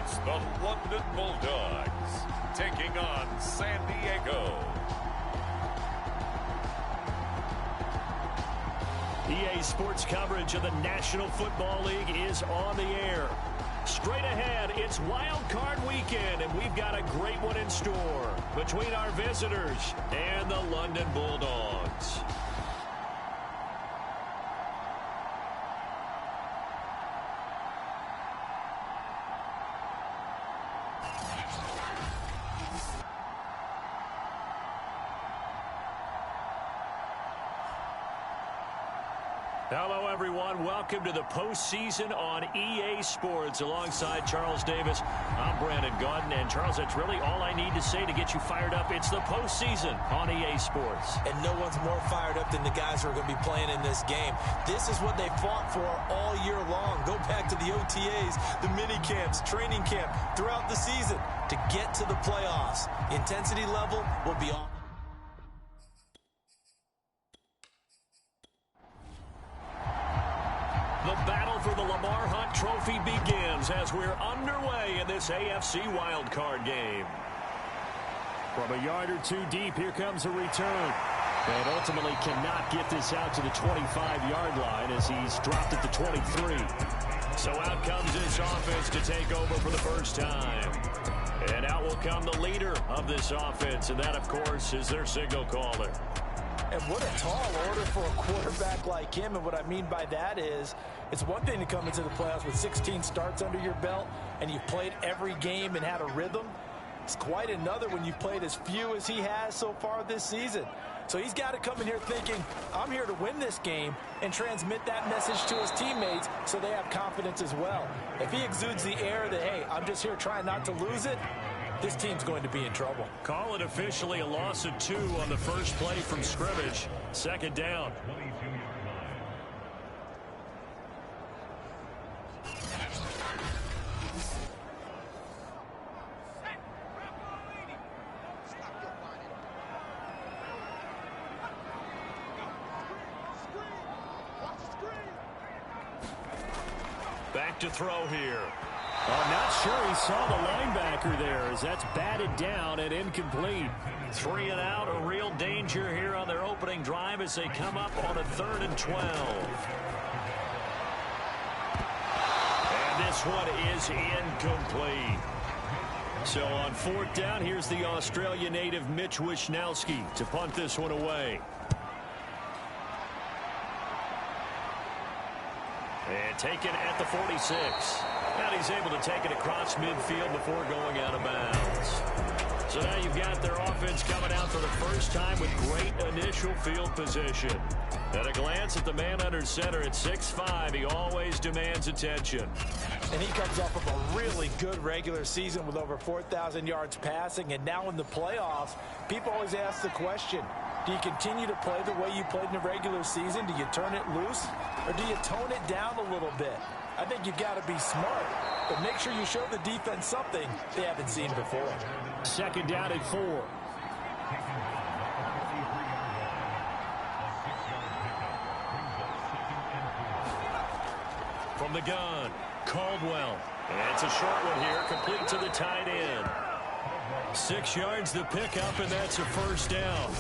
It's the London Bulldogs taking on San Diego. EA Sports coverage of the National Football League is on the air. Straight ahead, it's Wild Card Weekend, and we've got a great one in store between our visitors and the London Bulldogs. Hello, everyone. Welcome to the postseason on EA Sports. Alongside Charles Davis, I'm Brandon Gaudin. And, Charles, that's really all I need to say to get you fired up. It's the postseason on EA Sports. And no one's more fired up than the guys who are going to be playing in this game. This is what they fought for all year long. Go back to the OTAs, the mini camps, training camp, throughout the season to get to the playoffs. The intensity level will be on. The battle for the Lamar Hunt Trophy begins as we're underway in this AFC wildcard game. From a yard or two deep, here comes a return. And ultimately cannot get this out to the 25-yard line as he's dropped at the 23. So out comes this offense to take over for the first time. And out will come the leader of this offense, and that, of course, is their signal caller. And what a tall order for a quarterback like him. And what I mean by that is it's one thing to come into the playoffs with 16 starts under your belt and you've played every game and had a rhythm. It's quite another when you've played as few as he has so far this season. So he's got to come in here thinking, I'm here to win this game, and transmit that message to his teammates so they have confidence as well. If he exudes the air that, hey, I'm just here trying not to lose it, this team's going to be in trouble. Call it officially a loss of 2 on the first play from scrimmage. Second down. Back to throw here. I'm not sure he saw the linebacker there as that's batted down and incomplete. 3 and out, a real danger here on their opening drive as they come up on a 3rd and 12. And this one is incomplete. So on 4th down, here's the Australia native Mitch Wishnowsky to punt this one away. And taken at the 46. And he's able to take it across midfield before going out of bounds. So now you've got their offense coming out for the first time with great initial field position. At a glance at the man under center at 6'5", he always demands attention. And he comes off of a really good regular season with over 4,000 yards passing. And now in the playoffs, people always ask the question, do you continue to play the way you played in the regular season? Do you turn it loose? Or do you tone it down a little bit? I think you've got to be smart, but make sure you show the defense something they haven't seen before. 2nd down and 4. From the gun, Caldwell. And it's a short one here, complete to the tight end. 6 yards the pickup, and that's a first down.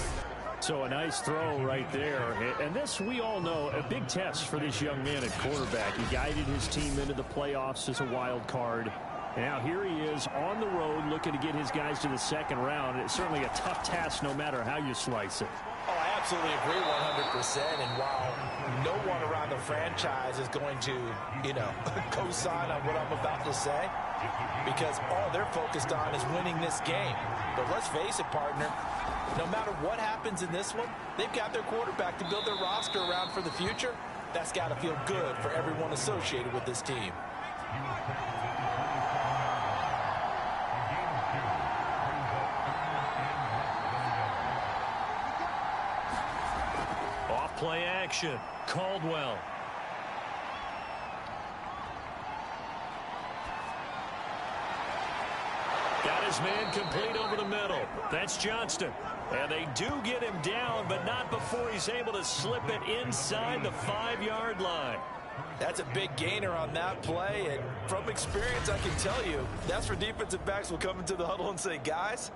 So a nice throw right there. And this, we all know, a big test for this young man at quarterback. He guided his team into the playoffs as a wild card. And now here he is on the road looking to get his guys to the 2nd round. It's certainly a tough task no matter how you slice it. Oh, I absolutely agree 100%. And while no one around the franchise is going to, co-sign on what I'm about to say, because all they're focused on is winning this game. But let's face it, partner, no matter what happens in this one, they've got their quarterback to build their roster around for the future. That's got to feel good for everyone associated with this team. Off play action, Caldwell. Got his man complete over the middle. That's Johnston. And they do get him down, but not before he's able to slip it inside the 5-yard line. That's a big gainer on that play, and from experience, I can tell you, that's where defensive backs will come into the huddle and say, guys,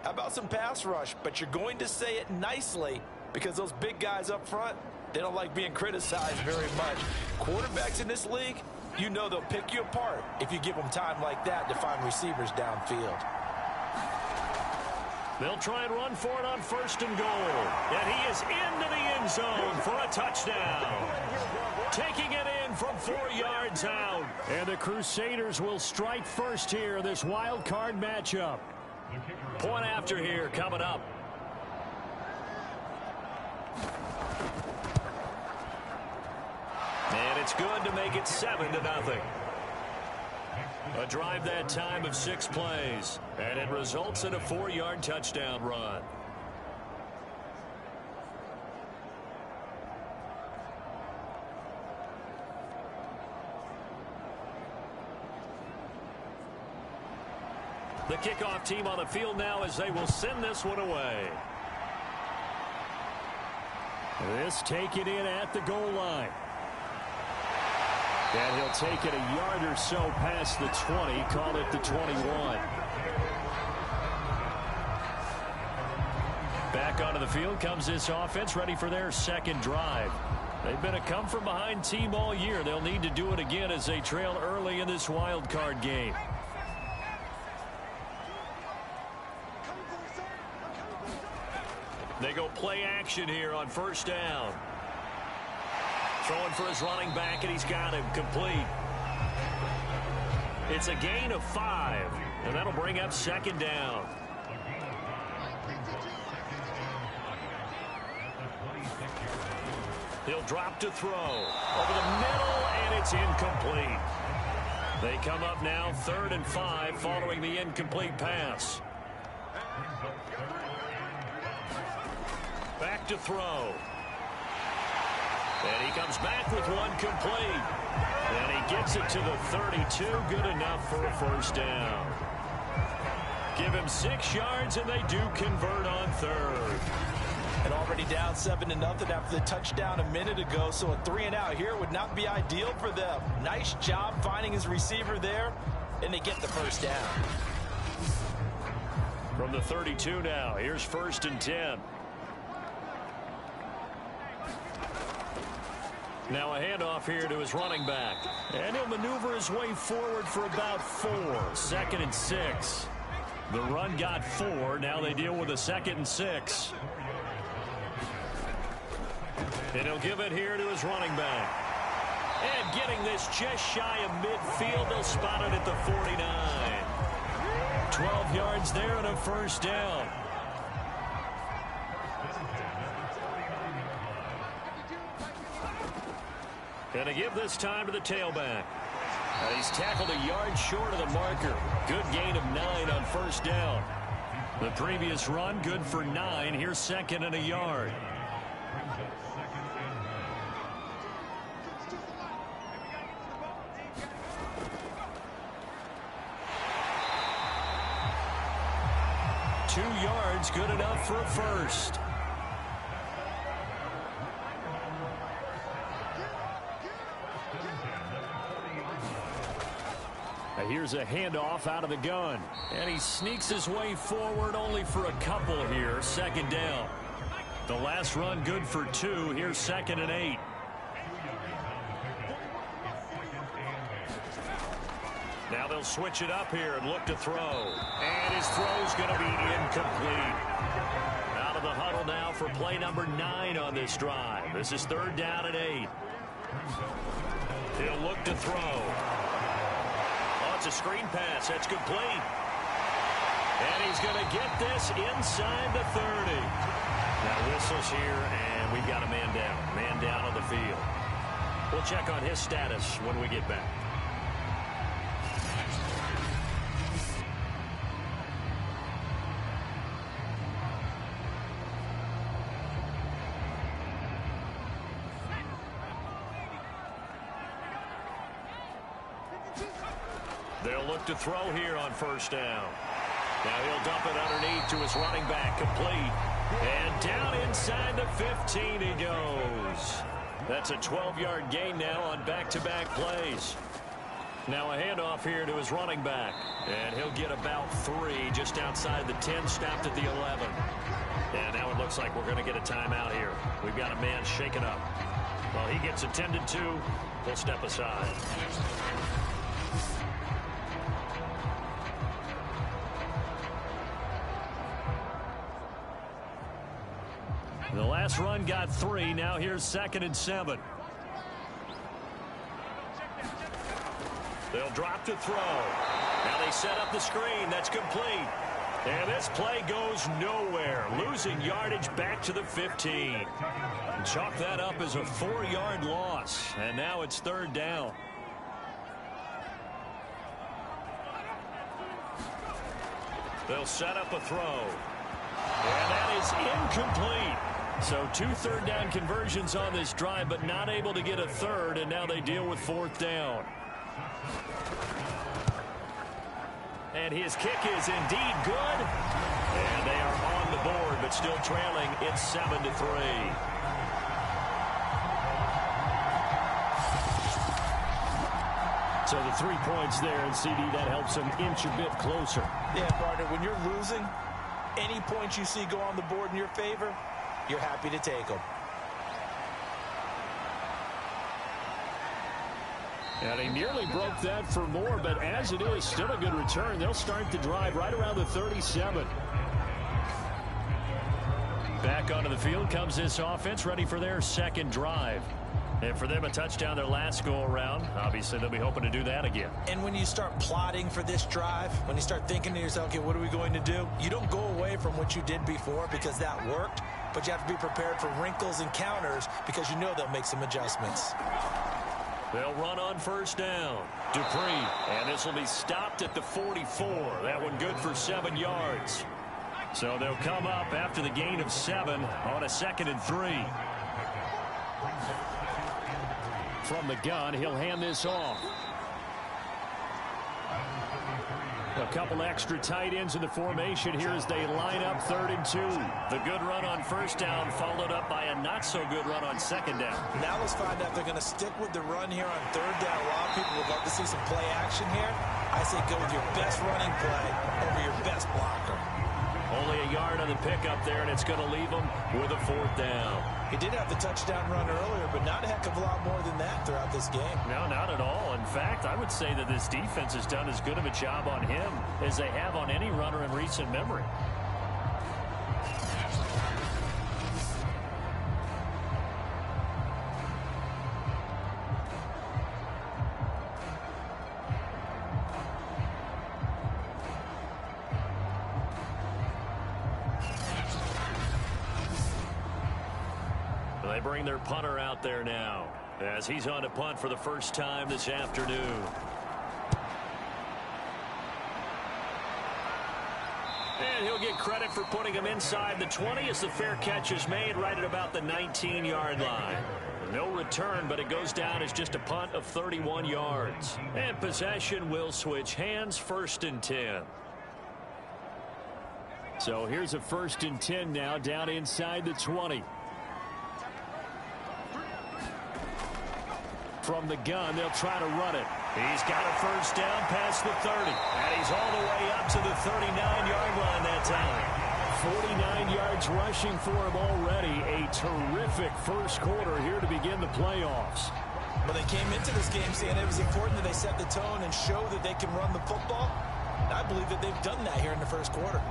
how about some pass rush? But you're going to say it nicely because those big guys up front, they don't like being criticized very much. Quarterbacks in this league, you know they'll pick you apart if you give them time like that to find receivers downfield. They'll try and run for it on 1st and goal. And he is into the end zone for a touchdown. Taking it in from 4 yards out. And the Crusaders will strike first here in this wild card matchup. Point after here coming up. And it's good to make it 7-0. A drive that time of 6 plays, and it results in a 4-yard touchdown run. The kickoff team on the field now as they will send this one away. This taken in at the goal line. And he'll take it a yard or so past the 20, call it the 21. Back onto the field comes this offense, ready for their second drive. They've been a come-from-behind team all year. They'll need to do it again as they trail early in this wild card game. They go play action here on 1st down. Throwing for his running back, and he's got him complete. It's a gain of 5, and that'll bring up 2nd down. He'll drop to throw. Over the middle, and it's incomplete. They come up now 3rd and 5 following the incomplete pass. Back to throw. And he comes back with one complete. And he gets it to the 32. Good enough for a 1st down. Give him 6 yards, and they do convert on 3rd. And already down 7-0 after the touchdown a minute ago. So a 3-and-out here would not be ideal for them. Nice job finding his receiver there. And they get the 1st down. From the 32 now, here's 1st and 10. Now a handoff here to his running back. And he'll maneuver his way forward for about 4. 2nd and 6. The run got 4. Now they deal with a 2nd and 6. And he'll give it here to his running back. And getting this just shy of midfield. They'll spot it at the 49. 12 yards there and a 1st down. And to give this time to the tailback. He's tackled a yard short of the marker. Good gain of 9 on 1st down. The previous run, good for 9. Here's 2nd and a yard. Two yards, good enough for a 1st. Here's a handoff out of the gun. And he sneaks his way forward only for a couple here. 2nd down. The last run good for 2. Here's 2nd and 8. Now they'll switch it up here and look to throw. And his throw's going to be incomplete. Out of the huddle now for play number 9 on this drive. This is 3rd down and 8. He'll look to throw. It's a screen pass. That's complete. And he's going to get this inside the 30. Now whistles here, and we've got a man down. Man down on the field. We'll check on his status when we get back. They'll look to throw here on 1st down. Now he'll dump it underneath to his running back, complete. And down inside the 15 he goes. That's a 12-yard gain now on back-to-back plays. Now a handoff here to his running back. And he'll get about 3 just outside the 10, stopped at the 11. And now it looks like we're going to get a timeout here. We've got a man shaken up. Well, he gets attended to. We'll step aside. The last run got 3. Now here's 2nd and 7. They'll drop to throw. Now they set up the screen. That's complete. And this play goes nowhere. Losing yardage back to the 15. Chalk that up as a 4-yard loss. And now it's 3rd down. They'll set up a throw. And that is incomplete. So 2 third-down conversions on this drive, but not able to get a third, and now they deal with 4th down. And his kick is indeed good. And they are on the board, but still trailing. It's 7-3. So the 3 points there, and CD, that helps them inch a bit closer. Yeah, partner, when you're losing, any points you see go on the board in your favor, you're happy to take them. And he nearly broke that for more, but as it is, still a good return. They'll start the drive right around the 37. Back onto the field comes this offense, ready for their 2nd drive. And for them, a touchdown their last go-around. Obviously, they'll be hoping to do that again. And when you start plotting for this drive, when you start thinking to yourself, okay, what are we going to do? You don't go away from what you did before because that worked, but you have to be prepared for wrinkles and counters because you know they'll make some adjustments. They'll run on 1st down. Dupree, and this will be stopped at the 44. That one good for 7 yards. So they'll come up after the gain of 7 on a 2nd and 3. From the gun, he'll hand this off. A couple extra tight ends in the formation here as they line up 3rd and 2. The good run on 1st down followed up by a not-so-good run on 2nd down. Now let's find out if they're going to stick with the run here on 3rd down. A lot of people would love to see some play action here. I say go with your best running play over your best blocker. Only a yard on the pickup there, and it's going to leave them with a 4th down. He did have the touchdown run earlier, but not a heck of a lot more than that throughout this game. No, not at all. In fact, I would say that this defense has done as good of a job on him as they have on any runner in recent memory. They bring their punter out there now as he's on to punt for the first time this afternoon. And he'll get credit for putting him inside the 20 as the fair catch is made right at about the 19-yard line. No return, but it goes down as just a punt of 31 yards. And possession will switch hands, 1st and 10. So here's a 1st and 10 now down inside the 20. From the gun, they'll try to run it. He's got a 1st down past the 30. And he's all the way up to the 39-yard line that time. 49 yards rushing for him already. A terrific 1st quarter here to begin the playoffs. But they came into this game saying it was important that they set the tone and show that they can run the football. And I believe that they've done that here in the 1st quarter.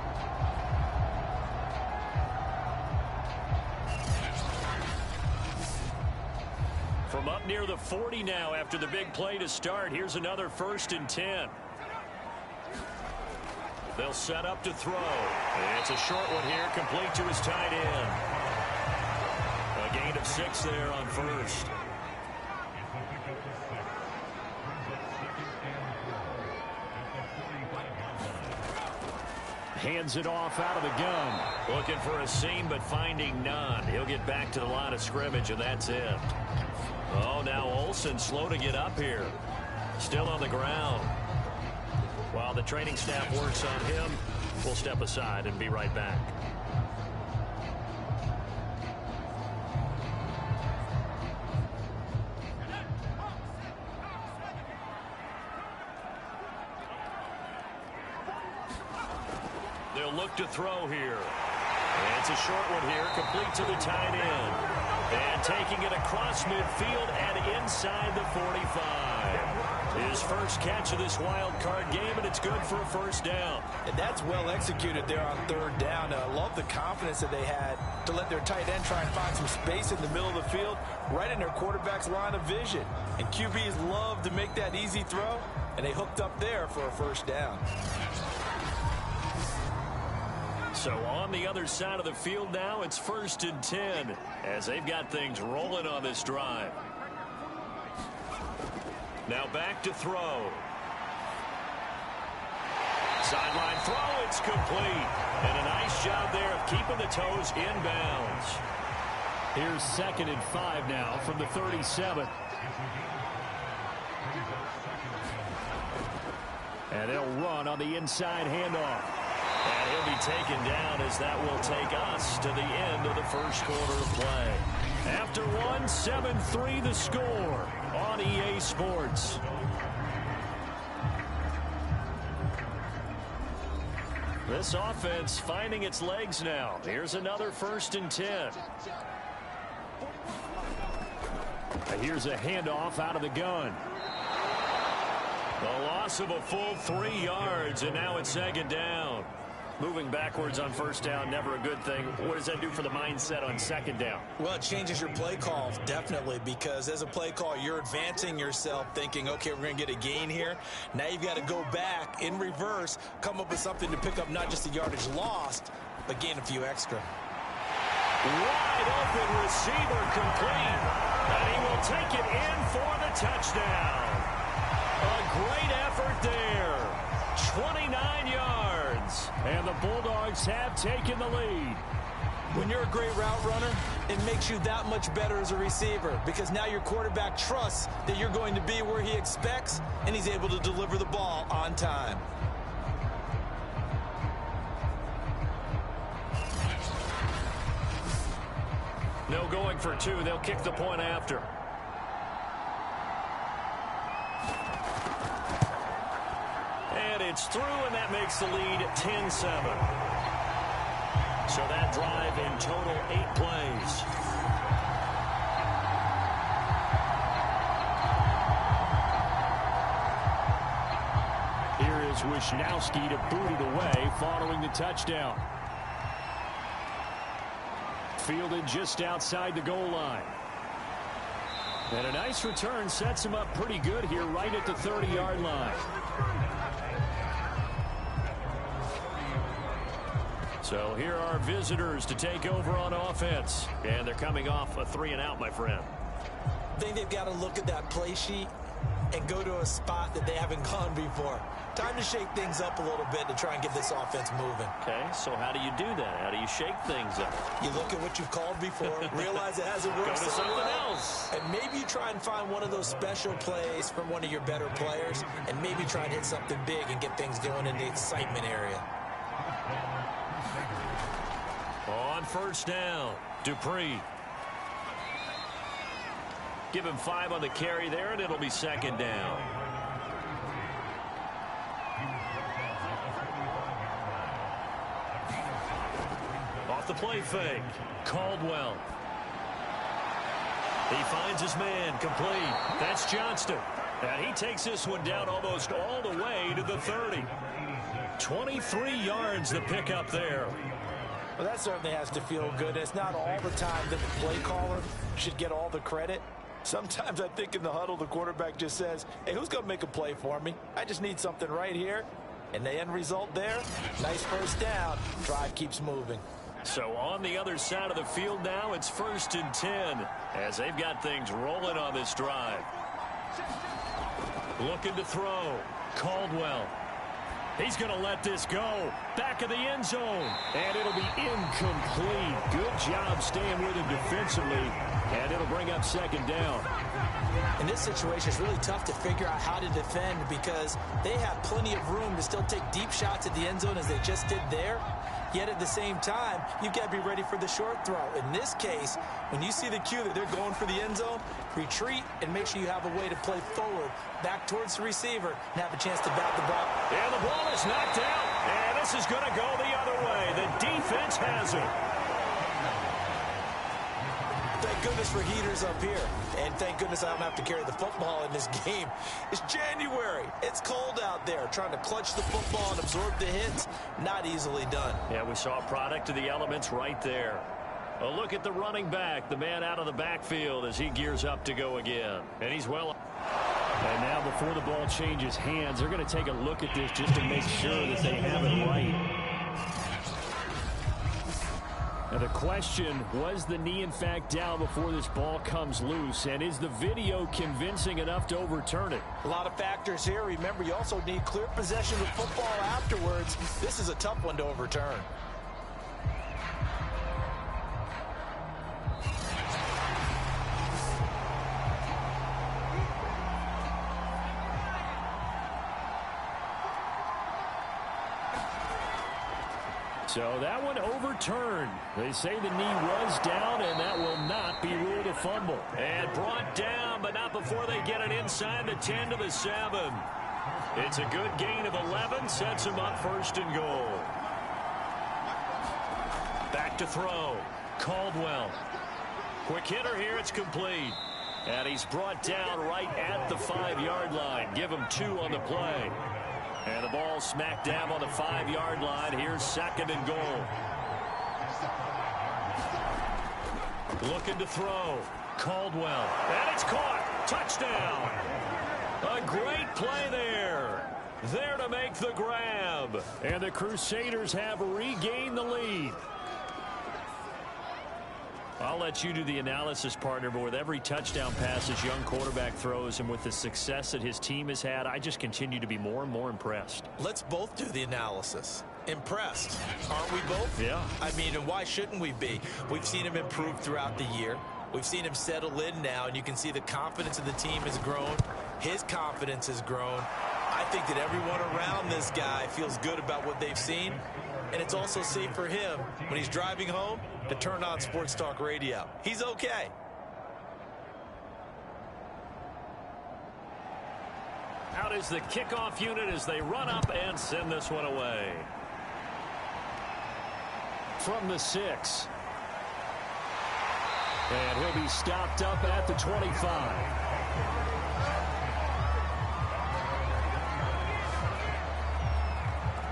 From up near the 40 now after the big play to start. Here's another 1st and 10. They'll set up to throw. It's a short one here, complete to his tight end. A gain of 6 there on 1st. Hands it off out of the gun. Looking for a seam, but finding none. He'll get back to the line of scrimmage, and that's it. Oh, now Olsen slow to get up here. Still on the ground. While the training staff works on him, we'll step aside and be right back. – look to throw here. And it's a short one here, complete to the tight end. And taking it across midfield and inside the 45. His first catch of this wild card game, and it's good for a first down. And that's well executed there on third down. And I love the confidence that they had to let their tight end try and find some space in the middle of the field, right in their quarterback's line of vision. And QBs love to make that easy throw, and they hooked up there for a first down. So on the other side of the field now, it's 1st and 10 as they've got things rolling on this drive. Now back to throw. Sideline throw, it's complete. And a nice job there of keeping the toes inbounds. Here's 2nd and 5 now from the 37. And they'll run on the inside handoff. And he'll be taken down as that will take us to the end of the first quarter of play. After one, 7-3 the score on EA Sports. This offense finding its legs now. Here's another 1st and 10. Here's a handoff out of the gun. The loss of a full 3 yards, and now it's 2nd down. Moving backwards on 1st down, never a good thing. What does that do for the mindset on 2nd down? Well, it changes your play call, definitely, because as a play call, you're advancing yourself thinking, okay, we're going to get a gain here. Now you've got to go back in reverse, come up with something to pick up not just the yardage lost, but gain a few extra. Wide open receiver complete. And he will take it in for the touchdown. A great effort there. 29 yards. And the Bulldogs have taken the lead. When you're a great route runner, it makes you that much better as a receiver because now your quarterback trusts that you're going to be where he expects and he's able to deliver the ball on time. No going for 2. They'll kick the point after. And it's through, and that makes the lead 10-7. So that drive in total 8 plays. Here is Wisnowski to boot it away following the touchdown. Fielded just outside the goal line. And a nice return sets him up pretty good here right at the 30-yard line. So here are visitors to take over on offense. And they're coming off a 3-and-out, my friend. I think they've got to look at that play sheet and go to a spot that they haven't gone before. Time to shake things up a little bit to try and get this offense moving. Okay, so how do you do that? How do you shake things up? You look at what you've called before, realize it hasn't worked. Go to something else. And maybe you try and find one of those special plays from one of your better players, and maybe try and hit something big and get things going in the excitement area. On 1st down, Dupree. Give him 5 on the carry there, and it'll be 2nd down. Off the play fake, Caldwell. He finds his man, complete. That's Johnston. And he takes this one down almost all the way to the 30. 23 yards the pickup there. Well, that certainly has to feel good. It's not all the time that the play caller should get all the credit. Sometimes I think in the huddle, the quarterback just says, hey, who's going to make a play for me? I just need something right here. And the end result there, nice 1st down. Drive keeps moving. So on the other side of the field now, it's 1st and 10 as they've got things rolling on this drive. Looking to throw, Caldwell. He's going to let this go. Back of the end zone. And it'll be incomplete. Good job staying with him defensively. And it'll bring up 2nd down. In this situation, it's really tough to figure out how to defend because they have plenty of room to still take deep shots at the end zone as they just did there. Yet at the same time, you've got to be ready for the short throw. In this case, when you see the cue that they're going for the end zone, retreat and make sure you have a way to play forward, back towards the receiver, and have a chance to bat the ball. And the ball is knocked out. And this is going to go the other way. The defense has it. Thank goodness for heaters up here. And thank goodness I don't have to carry the football in this game. It's January. It's cold out there. Trying to clutch the football and absorb the hits, not easily done. Yeah, we saw a product of the elements right there. A look at the running back, the man out of the backfield as he gears up to go again. And he's well. And now before the ball changes hands, they're going to take a look at this just to make sure that they have it right. Now the question, was the knee in fact down before this ball comes loose? And is the video convincing enough to overturn it? A lot of factors here. Remember, you also need clear possession of football afterwards. This is a tough one to overturn. So that one overturned. They say the knee was down, and that will not be ruled a fumble. And brought down, but not before they get it inside the 10 to the 7. It's a good gain of 11, sets him up 1st and goal. Back to throw. Caldwell. Quick hitter here, it's complete. And he's brought down right at the 5-yard line. Give him 2 on the play. And the ball smack dab on the 5-yard line. Here's 2nd and goal. Looking to throw. Caldwell. And it's caught. Touchdown. A great play there. There to make the grab. And the Crusaders have regained the lead. I'll let you do the analysis, partner, but with every touchdown pass his young quarterback throws and with the success that his team has had, I just continue to be more and more impressed. Let's both do the analysis. Impressed, aren't we both? Yeah. I mean, and why shouldn't we be? We've seen him improve throughout the year. We've seen him settle in now, and you can see the confidence of the team has grown. His confidence has grown. I think that everyone around this guy feels good about what they've seen, and it's also safe for him when he's driving home to turn on Sports Talk Radio. He's okay. Out is the kickoff unit as they run up and send this one away. From the 6. And he'll be stopped up at the 25.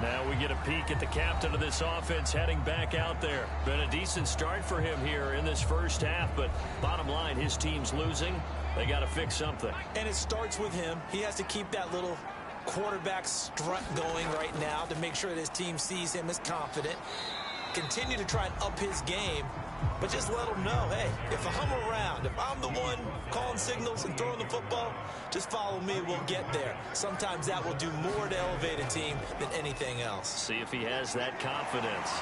Now we get a peek at the captain of this offense heading back out there. Been a decent start for him here in this first half, but bottom line, his team's losing. They got to fix something. And it starts with him. He has to keep that little quarterback strut going right now to make sure that his team sees him as confident. Continue to try and up his game, but just let him know, hey, if I'm around, if I'm the one calling signals and throwing the football, just follow me, we'll get there. Sometimes that will do more to elevate a team than anything else. See if he has that confidence.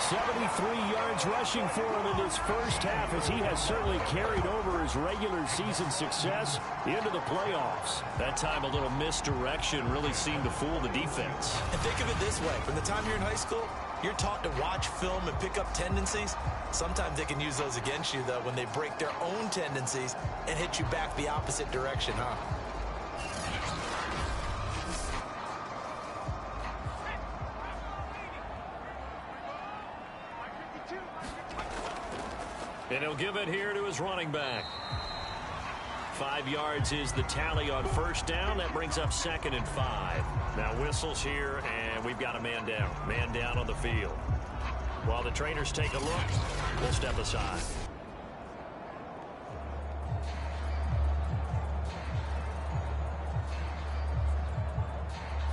73 yards rushing for him in this first half as he has certainly carried over his regular season success into the playoffs. That time a little misdirection really seemed to fool the defense. And think of it this way. From the time you're in high school, you're taught to watch film and pick up tendencies. Sometimes they can use those against you, though, when they break their own tendencies and hit you back the opposite direction, huh? And he'll give it here to his running back. 5 yards is the tally on first down. That brings up 2nd and 5. Now whistles here, and we've got a man down. Man down on the field. While the trainers take a look, we'll step aside.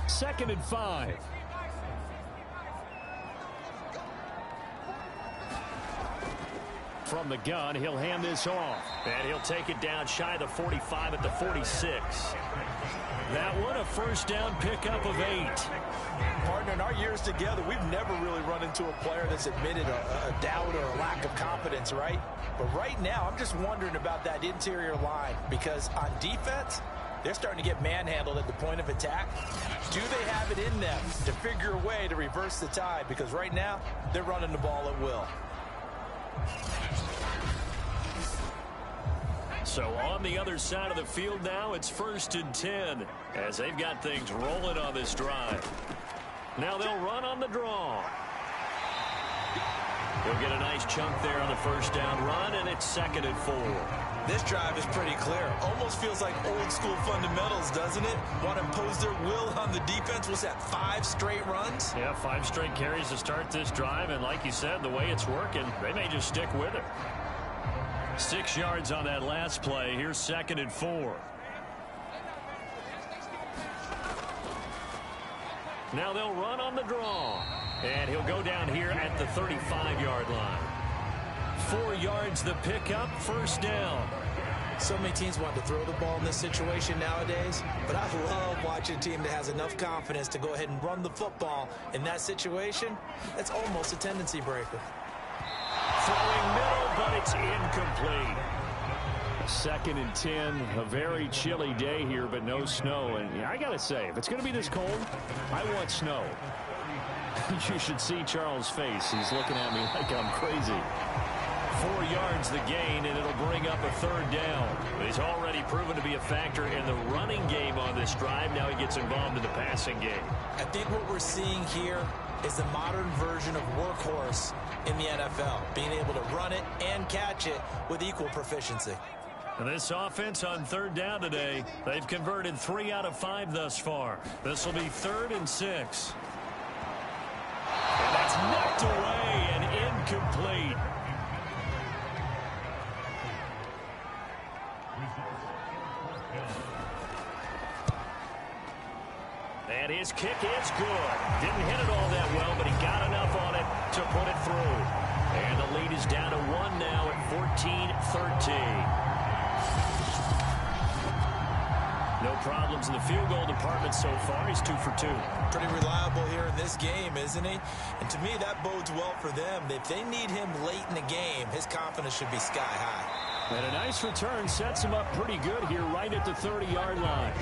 Second and 5. From the gun, he'll hand this off. And he'll take it down shy of the 45 at the 46. That one a first down pickup of 8. Partner, in our years together, we've never really run into a player that's admitted a doubt or a lack of confidence, right? But right now, I'm just wondering about that interior line because on defense, they're starting to get manhandled at the point of attack. Do they have it in them to figure a way to reverse the tide? Because right now, they're running the ball at will. So on the other side of the field now, it's 1st and 10 as they've got things rolling on this drive. Now they'll run on the draw. He'll get a nice chunk there on the first down run, and it's 2nd and 4. This drive is pretty clear. Almost feels like old school fundamentals, doesn't it? Want to impose their will on the defense. What's that, 5 straight runs? Yeah, 5 straight carries to start this drive, and like you said, the way it's working, they may just stick with it. 6 yards on that last play. Here's 2nd and 4. Now they'll run on the draw. And he'll go down here at the 35-yard line. 4 yards the pickup, first down. So many teams want to throw the ball in this situation nowadays, but I love watching a team that has enough confidence to go ahead and run the football. In that situation, that's almost a tendency breaker. Throwing middle, but it's incomplete. 2nd and 10, a very chilly day here, but no snow. And I got to say, if it's going to be this cold, I want snow. You should see Charles' face. He's looking at me like I'm crazy. 4 yards the gain, and it'll bring up a 3rd down. He's already proven to be a factor in the running game on this drive. Now he gets involved in the passing game. I think what we're seeing here is the modern version of workhorse in the NFL, being able to run it and catch it with equal proficiency. And this offense on 3rd down today, they've converted 3 out of 5 thus far. This will be 3rd and 6. And that's knocked away and incomplete. And his kick is good. Didn't hit it all that well, but he got enough on it to put it through. And the lead is down to 1 now at 14-13. No problems in the field goal department so far. He's 2 for 2. Pretty reliable here in this game, isn't he? And to me, that bodes well for them. If they need him late in the game, his confidence should be sky high. And a nice return sets him up pretty good here right at the 30-yard line.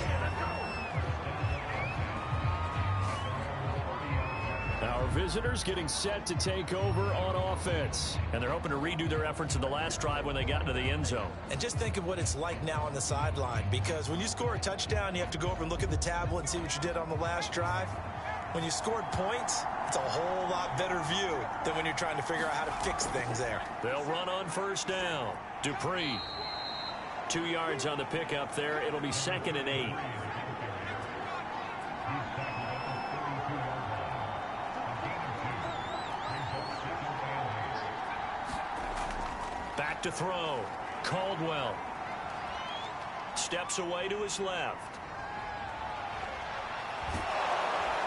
Our visitors getting set to take over on offense. And they're hoping to redo their efforts in the last drive when they got into the end zone. And just think of what it's like now on the sideline, because when you score a touchdown, you have to go over and look at the tablet and see what you did on the last drive. When you scored points, it's a whole lot better view than when you're trying to figure out how to fix things there. They'll run on first down. Dupree. 2 yards on the pickup there. It'll be 2nd and 8. Back to throw. Caldwell. Steps away to his left.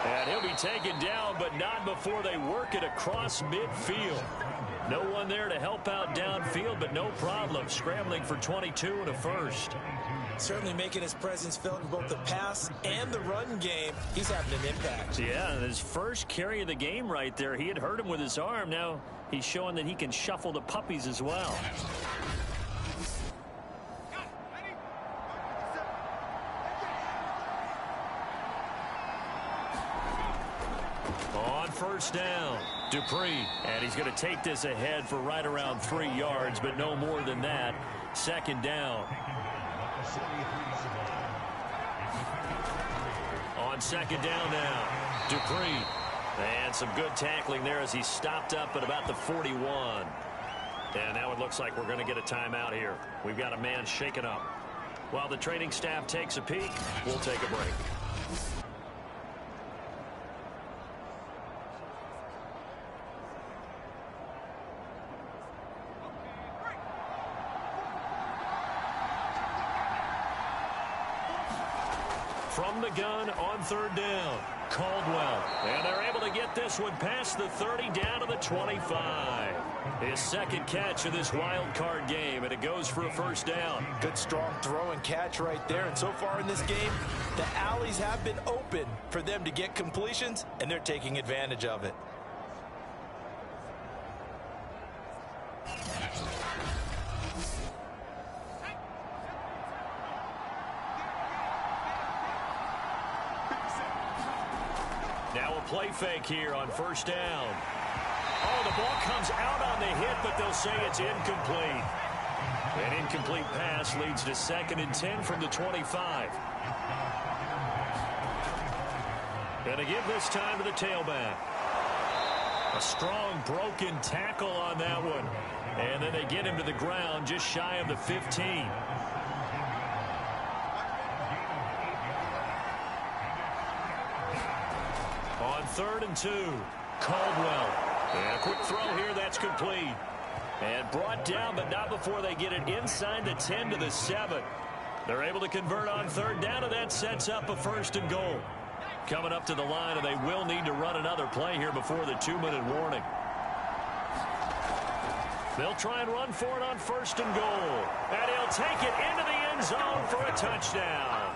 And he'll be taken down, but not before they work it across midfield. No one there to help out downfield, but no problem. Scrambling for 22 and a first. Certainly making his presence felt in both the pass and the run game. He's having an impact. Yeah, and his first carry of the game right there, he had hurt him with his arm. Now he's showing that he can shuffle the puppies as well. On first down, Dupree. And he's going to take this ahead for right around 3 yards, but no more than that. 2nd down. On 2nd down now, Dupree. And some good tackling there as he stopped up at about the 41. And now it looks like we're going to get a timeout here. We've got a man shaken up. While the training staff takes a peek, we'll take a break. From the gun on 3rd down, Caldwell. And they're able to get this one past the 30 down to the 25. His 2nd catch of this wild card game, and it goes for a first down. Good strong throw and catch right there. And so far in this game, the alleys have been open for them to get completions, and they're taking advantage of it. Now a play fake here on first down. Oh, the ball comes out on the hit, but they'll say it's incomplete. An incomplete pass leads to 2nd and 10 from the 25. And to give this time to the tailback. A strong broken tackle on that one. And then they get him to the ground just shy of the 15. On 3rd and 2, Caldwell. And a quick throw here, that's complete. And brought down, but not before they get it inside the 10 to the 7. They're able to convert on 3rd down, and that sets up a 1st and goal. Coming up to the line, and they will need to run another play here before the 2-minute warning. They'll try and run for it on 1st and goal. And he'll take it into the end zone for a touchdown.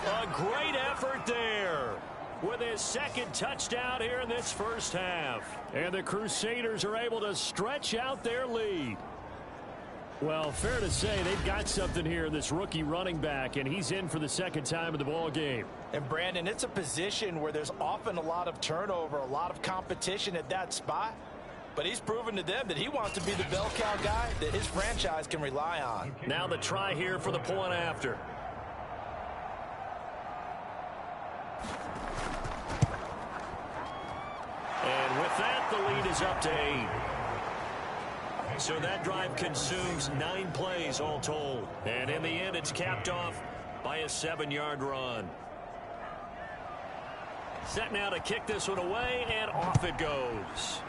A great effort there with his 2nd touchdown here in this first half. And the Crusaders are able to stretch out their lead. Well, fair to say they've got something here in this rookie running back, and he's in for the 2nd time of the ball game. And Brandon, it's a position where there's often a lot of turnover, a lot of competition at that spot. But he's proven to them that he wants to be the bell cow guy that his franchise can rely on. Now the try here for the point after. And with that, the lead is up to 8. So that drive consumes 9 plays all told. And in the end, it's capped off by a 7-yard run. Set now to kick this one away, and off it goes.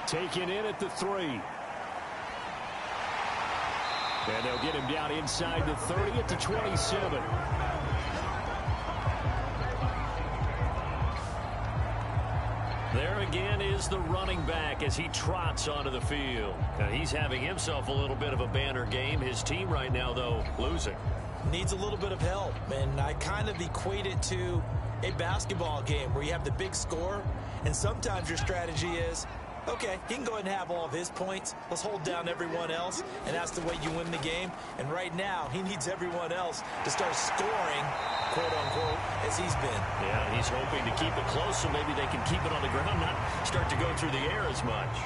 Taken in at the 3. And they'll get him down inside the 30 at the 27. There again is the running back as he trots onto the field. Now he's having himself a little bit of a banner game. His team right now, though, losing. Needs a little bit of help, and I kind of equate it to a basketball game where you have the big score, and sometimes your strategy is, okay, he can go ahead and have all of his points. Let's hold down everyone else, and that's the way you win the game. And right now, he needs everyone else to start scoring, quote-unquote, as he's been. Yeah, he's hoping to keep it close so maybe they can keep it on the ground, not start to go through the air as much.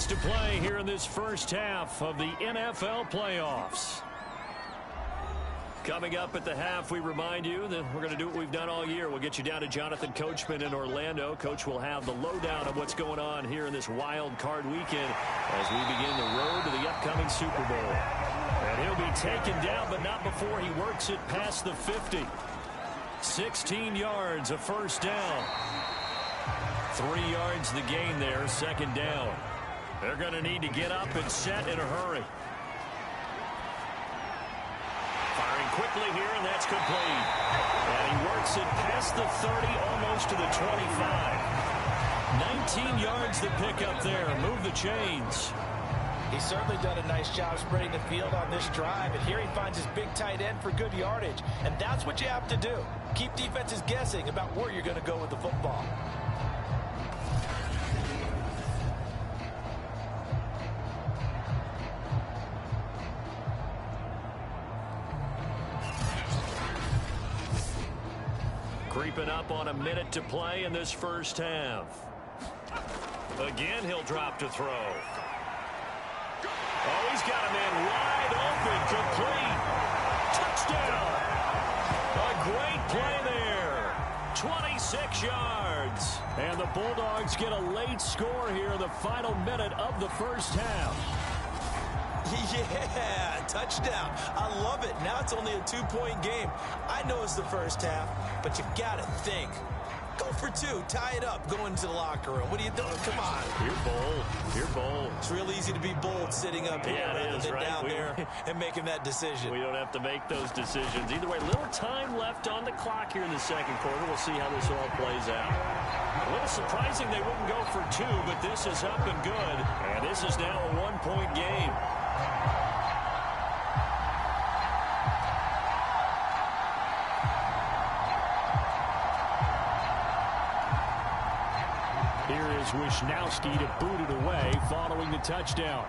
To play here in this first half of the NFL playoffs. Coming up at the half, we remind you that we're going to do what we've done all year. We'll get you down to Jonathan Coachman in Orlando. Coach will have the lowdown of what's going on here in this wild card weekend as we begin the road to the upcoming Super Bowl. And he'll be taken down, but not before he works it past the 50. 16 yards, a 1st down. 3 yards the gain there, 2nd down. They're going to need to get up and set in a hurry. Firing quickly here, and that's complete. And he works it past the 30, almost to the 25. 19 yards to pick up there. Move the chains. He's certainly done a nice job spreading the field on this drive, and here he finds his big tight end for good yardage. And that's what you have to do. Keep defenses guessing about where you're going to go with the football. Creeping up on a minute to play in this first half. Again, he'll drop to throw. Oh, he's got a man wide open, complete. Touchdown. A great play there. 26 yards. And the Bulldogs get a late score here in the final minute of the first half. Yeah, touchdown. I love it. Now it's only a 2-point game. I know it's the first half, but you got to think. Go for 2. Tie it up. Go into the locker room. What are you doing? Come on. You're bold. You're bold. It's real easy to be bold sitting up here rather than down there and making that decision. We don't have to make those decisions. Either way, little time left on the clock here in the 2nd quarter. We'll see how this all plays out. A little surprising they wouldn't go for 2, but this is up and good. And this is now a 1-point game. Here is Wisnowski to boot it away following the touchdown.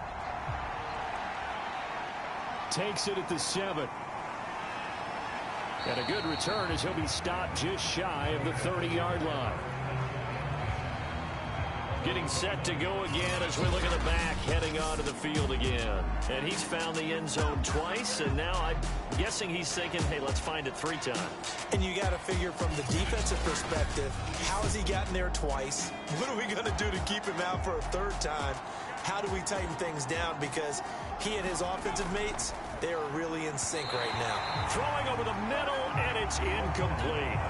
Takes it at the 7. And a good return as he'll be stopped just shy of the 30-yard line. Getting set to go again as we look at the back heading onto the field again. And he's found the end zone twice, and now I'm guessing he's thinking, hey, let's find it 3 times. And you got to figure from the defensive perspective, how has he gotten there twice? What are we going to do to keep him out for a 3rd time? How do we tighten things down? Because he and his offensive mates, they are really in sync right now. Throwing over the middle, and it's incomplete.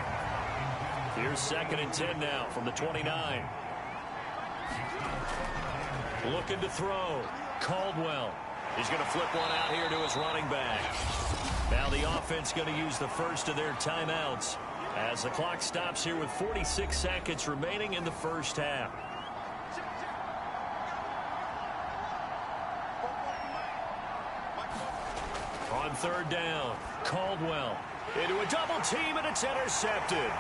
Here's 2nd and 10 now from the 29. Looking to throw. Caldwell. He's going to flip one out here to his running back. Now the offense going to use the first of their timeouts as the clock stops here with 46 seconds remaining in the first half. On 3rd down, Caldwell into a double team, and it's intercepted.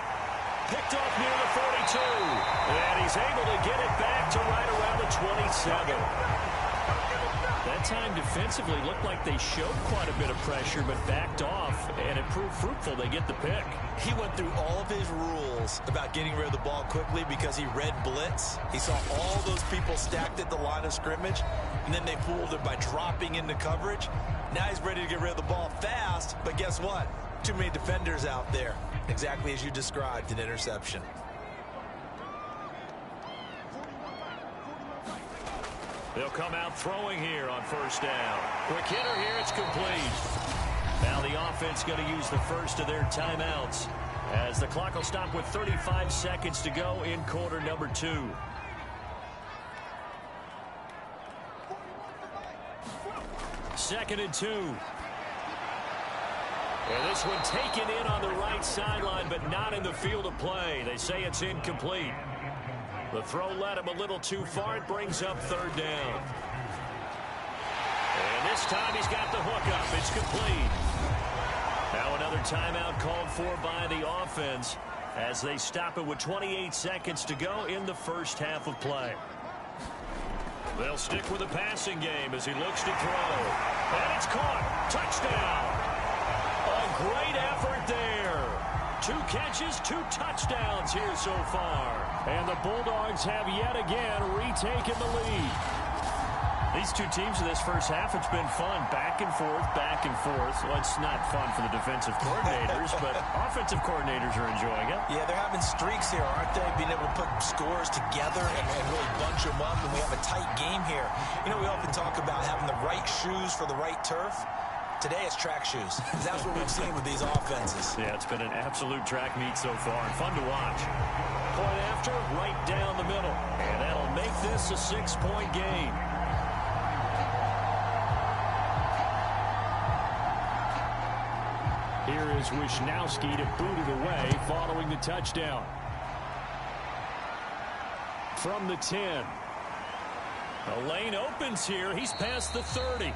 Picked off near the 42. And he's able to get it back to right around the 27. That time defensively looked like they showed quite a bit of pressure but backed off, and it proved fruitful. They get the pick. He went through all of his rules about getting rid of the ball quickly because he read blitz. He saw all those people stacked at the line of scrimmage, and then they fooled it by dropping into coverage. Now he's ready to get rid of the ball fast, but guess what? Too many defenders out there. Exactly as you described, an interception. They'll come out throwing here on 1st down. Quick hitter here, it's complete. Now the offense going to use the first of their timeouts as the clock will stop with 35 seconds to go in quarter number 2. Second and 2. And this one taken in on the right sideline, but not in the field of play. They say it's incomplete. The throw led him a little too far. It brings up 3rd down. And this time he's got the hook up. It's complete. Now another timeout called for by the offense as they stop it with 28 seconds to go in the first half of play. They'll stick with the passing game as he looks to throw. And it's caught. Touchdown. A great effort there. 2 catches, 2 touchdowns here so far. And the Bulldogs have yet again retaken the lead. These two teams in this first half, it's been fun. Back and forth, back and forth. Well, it's not fun for the defensive coordinators, but offensive coordinators are enjoying it. Yeah, they're having streaks here, aren't they? Being able to put scores together and really bunch them up, and we have a tight game here. You know, we often talk about having the right shoes for the right turf. Today it's track shoes. That's what we've seen with these offenses. Yeah, it's been an absolute track meet so far and fun to watch. Point after, right down the middle. And that'll make this a 6-point game. Here is Wisnowski to boot it away following the touchdown. From the 10. The lane opens here. He's past the 30.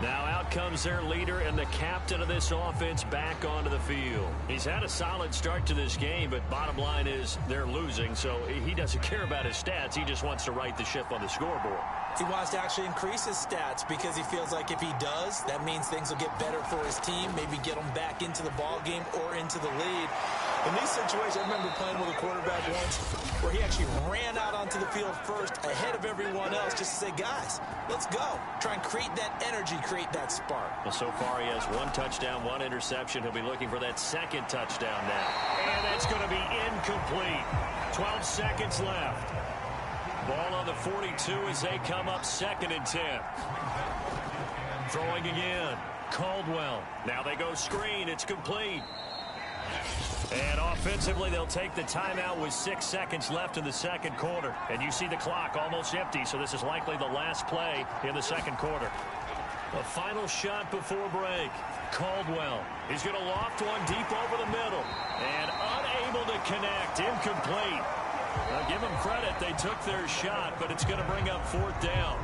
Now out comes their leader and the captain of this offense back onto the field. He's had a solid start to this game, but bottom line is they're losing, so he doesn't care about his stats. He just wants to right the ship on the scoreboard. He wants to actually increase his stats because he feels like if he does, that means things will get better for his team, maybe get them back into the ball game or into the lead. In these situations, I remember playing with a quarterback once where he actually ran out onto the field first ahead of everyone else just to say, guys, let's go. Try and create that energy, create that spark. Well, so far he has 1 touchdown, 1 interception. He'll be looking for that 2nd touchdown now. And that's going to be incomplete. 12 seconds left. Ball on the 42 as they come up 2nd and 10. Throwing again. Caldwell. Now they go screen. It's complete. And offensively, they'll take the timeout with 6 seconds left in the second quarter. And you see the clock almost empty, so this is likely the last play in the second quarter. The final shot before break. Caldwell. He's going to loft one deep over the middle. And unable to connect. Incomplete. Now, give them credit. They took their shot, but it's going to bring up 4th down.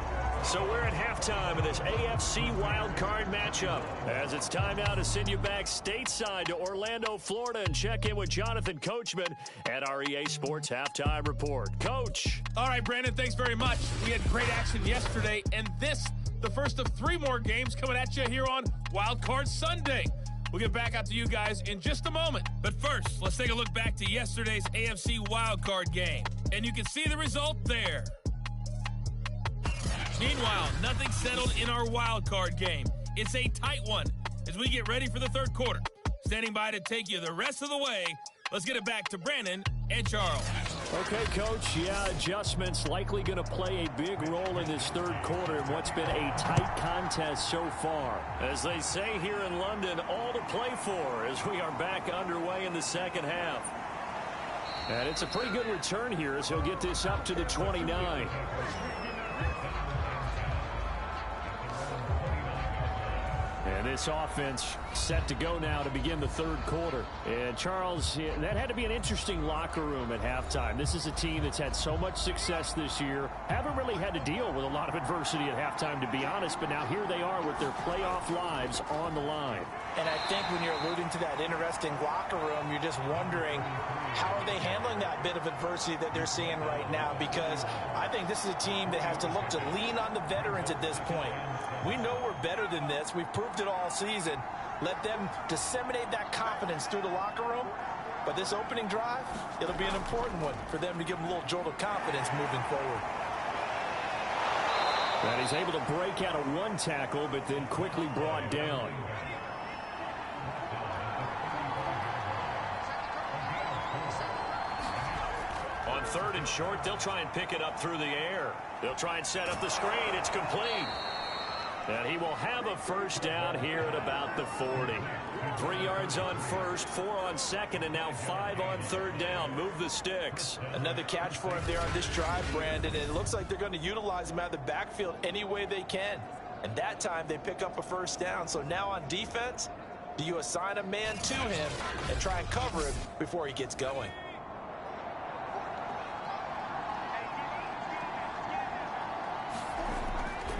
So we're at halftime of this AFC wildcard matchup. As it's time now to send you back stateside to Orlando, Florida, and check in with Jonathan Coachman at our EA Sports Halftime Report. Coach. All right, Brandon, thanks very much. We had great action yesterday, and this, the first of 3 more games coming at you here on Wildcard Sunday. We'll get back out to you guys in just a moment. But first, let's take a look back to yesterday's AFC wildcard game. And you can see the result there. Meanwhile, nothing settled in our wild card game. It's a tight one as we get ready for the third quarter. Standing by to take you the rest of the way, let's get it back to Brandon and Charles. Okay, Coach. Yeah, adjustments likely going to play a big role in this third quarter in what's been a tight contest so far. As they say here in London, all to play for as we are back underway in the second half. And it's a pretty good return here as he'll get this up to the 29. And this offense set to go now to begin the third quarter. And Charles, that had to be an interesting locker room at halftime. This is a team that's had so much success this year. Haven't really had to deal with a lot of adversity at halftime, to be honest. But now here they are with their playoff lives on the line. And I think when you're alluding to that interesting locker room, you're just wondering how are they handling that bit of adversity that they're seeing right now? Because I think this is a team that has to look to lean on the veterans at this point. We know we're better than this. We've proved it all season. Let them disseminate that confidence through the locker room. But this opening drive, it'll be an important one for them to give them a little jolt of confidence moving forward. And he's able to break out of one tackle, but then quickly brought down. On 3rd and short, they'll try and pick it up through the air. They'll try and set up the screen. It's complete. And he will have a first down here at about the 40. 3 yards on first, 4 on second, and now 5 on third down. Move the sticks. Another catch for him there on this drive, Brandon. And it looks like they're going to utilize him out of the backfield any way they can. And that time they pick up a first down. So now on defense, do you assign a man to him and try and cover him before he gets going?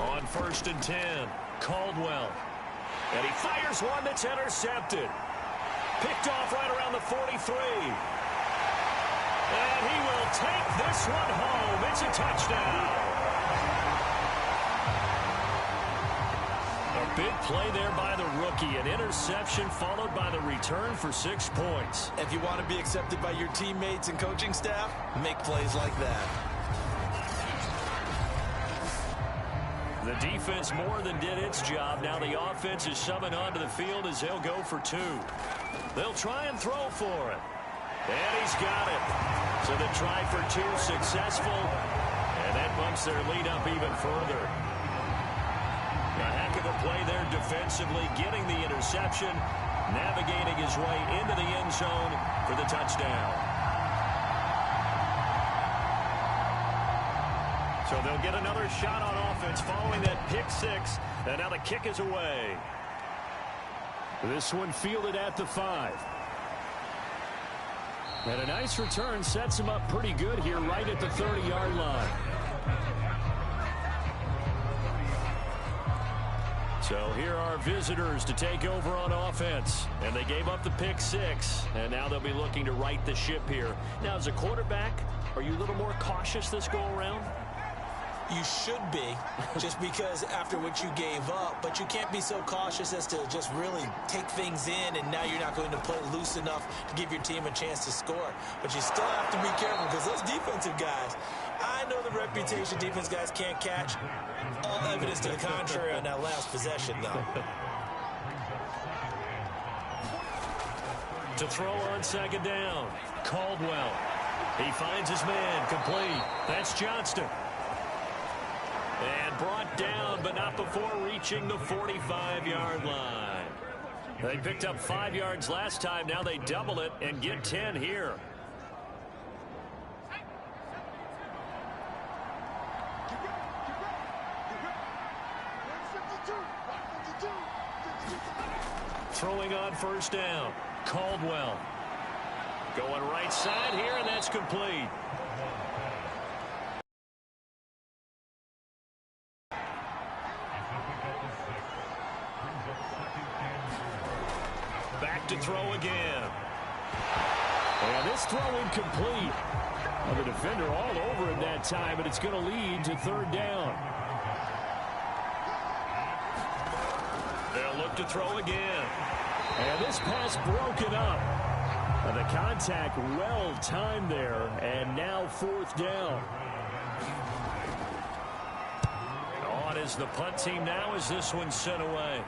On 1st and 10, Caldwell. And he fires one that's intercepted. Picked off right around the 43. And he will take this one home. It's a touchdown. A big play there by the rookie. An interception followed by the return for 6 points. If you want to be accepted by your teammates and coaching staff, make plays like that. The defense more than did its job. Now the offense is summoned onto the field as they'll go for 2. They'll try and throw for it. And he's got it. So the try for 2 successful. And that bumps their lead up even further. A heck of a play there defensively, getting the interception, navigating his way into the end zone for the touchdown. So they'll get another shot on offense following that pick 6. And now the kick is away. This one fielded at the 5. And a nice return sets him up pretty good here right at the 30-yard line. So here are visitors to take over on offense. And they gave up the pick 6. And now they'll be looking to right the ship here. Now, as a quarterback, are you a little more cautious this go-around? You should be, just because after what you gave up, but you can't be so cautious as to just really take things in, and now you're not going to play loose enough to give your team a chance to score. But you still have to be careful because those defensive guys, I know the reputation defense guys can't catch. All evidence to the contrary on that last possession, though. To throw on 2nd down, Caldwell. He finds his man, complete. That's Johnston. And brought down, but not before reaching the 45-yard line. They picked up 5 yards last time. Now they double it and get 10 here. Throwing on 1st down, Caldwell. Going right side here, and that's complete. Back to throw again. And this throw incomplete. Well, the defender all over him that time, and it's going to lead to third down. They'll look to throw again. And this pass broken up. The contact well timed there, and now fourth down. On is the punt team now as this one's sent away.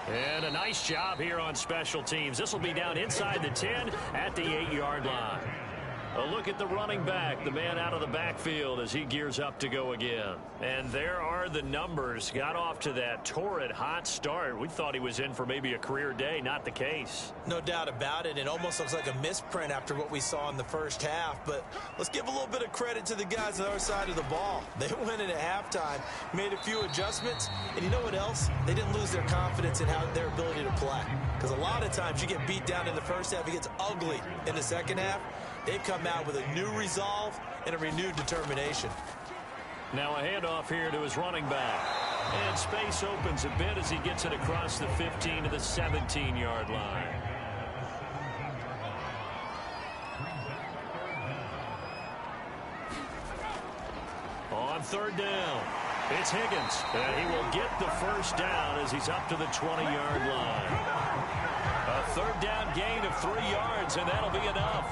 And a nice job here on special teams. This will be down inside the 10 at the 8-yard line. A look at the running back, the man out of the backfield as he gears up to go again. And there are the numbers. Got off to that torrid hot start. We thought he was in for maybe a career day. Not the case. No doubt about it. It almost looks like a misprint after what we saw in the first half. But let's give a little bit of credit to the guys on the other side of the ball. They went in at halftime, made a few adjustments, and you know what else? They didn't lose their confidence in their ability to play. Because a lot of times you get beat down in the first half, it gets ugly in the second half. They've come out with a new resolve and a renewed determination. Now a handoff here to his running back. And space opens a bit as he gets it across the 15 to the 17-yard line. On third down, it's Higgins. And he will get the first down as he's up to the 20-yard line. A third down gain of 3 yards, and that'll be enough.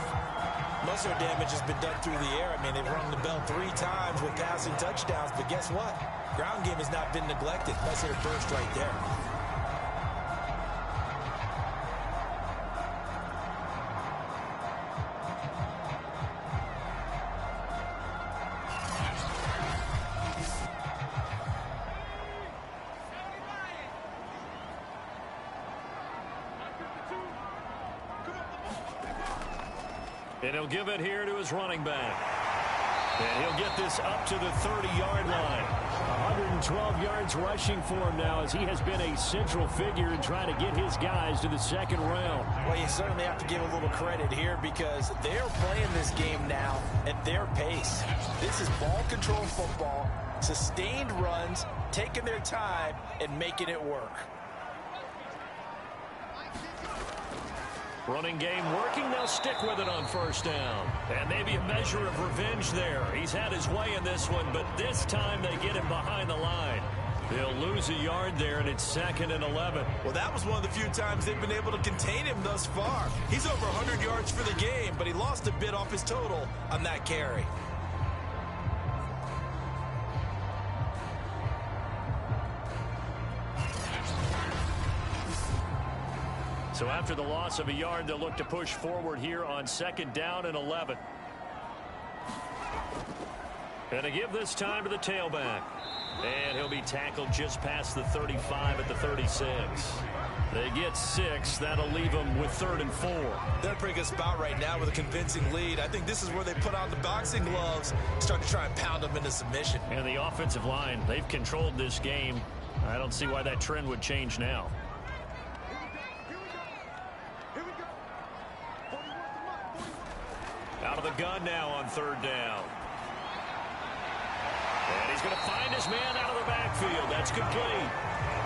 Most of their damage has been done through the air. I mean, they've rung the bell 3 times with passing touchdowns, but guess what? Ground game has not been neglected. Nice little burst right there. And he'll give it here to his running back. And he'll get this up to the 30-yard line. 112 yards rushing for him now as he has been a central figure in trying to get his guys to the second round. Well, you certainly have to give a little credit here because they're playing this game now at their pace. This is ball control football, sustained runs, taking their time, and making it work. Running game working. They'll stick with it on first down. And maybe a measure of revenge there. He's had his way in this one, but this time they get him behind the line. They'll lose a yard there, and it's 2nd and 11. Well, that was one of the few times they've been able to contain him thus far. He's over 100 yards for the game, but he lost a bit off his total on that carry. So after the loss of a yard, they'll look to push forward here on 2nd down and 11. And to give this time to the tailback. And he'll be tackled just past the 35 at the 36. They get 6. That'll leave them with 3rd and 4. They're in a pretty good spot right now with a convincing lead. I think this is where they put on the boxing gloves, start to try and pound them into submission. And the offensive line, they've controlled this game. I don't see why that trend would change now. Out of the gun now on 3rd down. And he's going to find his man out of the backfield. That's complete.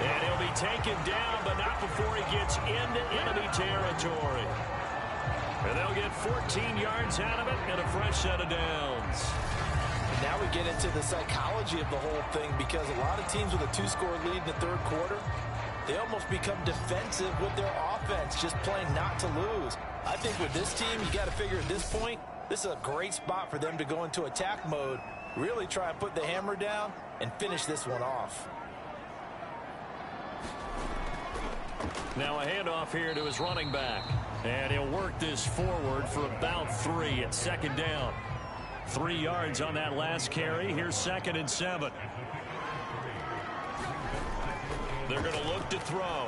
And he'll be taken down, but not before he gets into enemy territory. And they'll get 14 yards out of it and a fresh set of downs. And now we get into the psychology of the whole thing because a lot of teams with a 2-score lead in the 3rd quarter, they almost become defensive with their offense, just playing not to lose. I think with this team, you got to figure at this point, this is a great spot for them to go into attack mode, really try and put the hammer down and finish this one off. Now a handoff here to his running back. And he'll work this forward for about 3 at 2nd down. 3 yards on that last carry. Here's 2nd and 7. They're going to look to throw.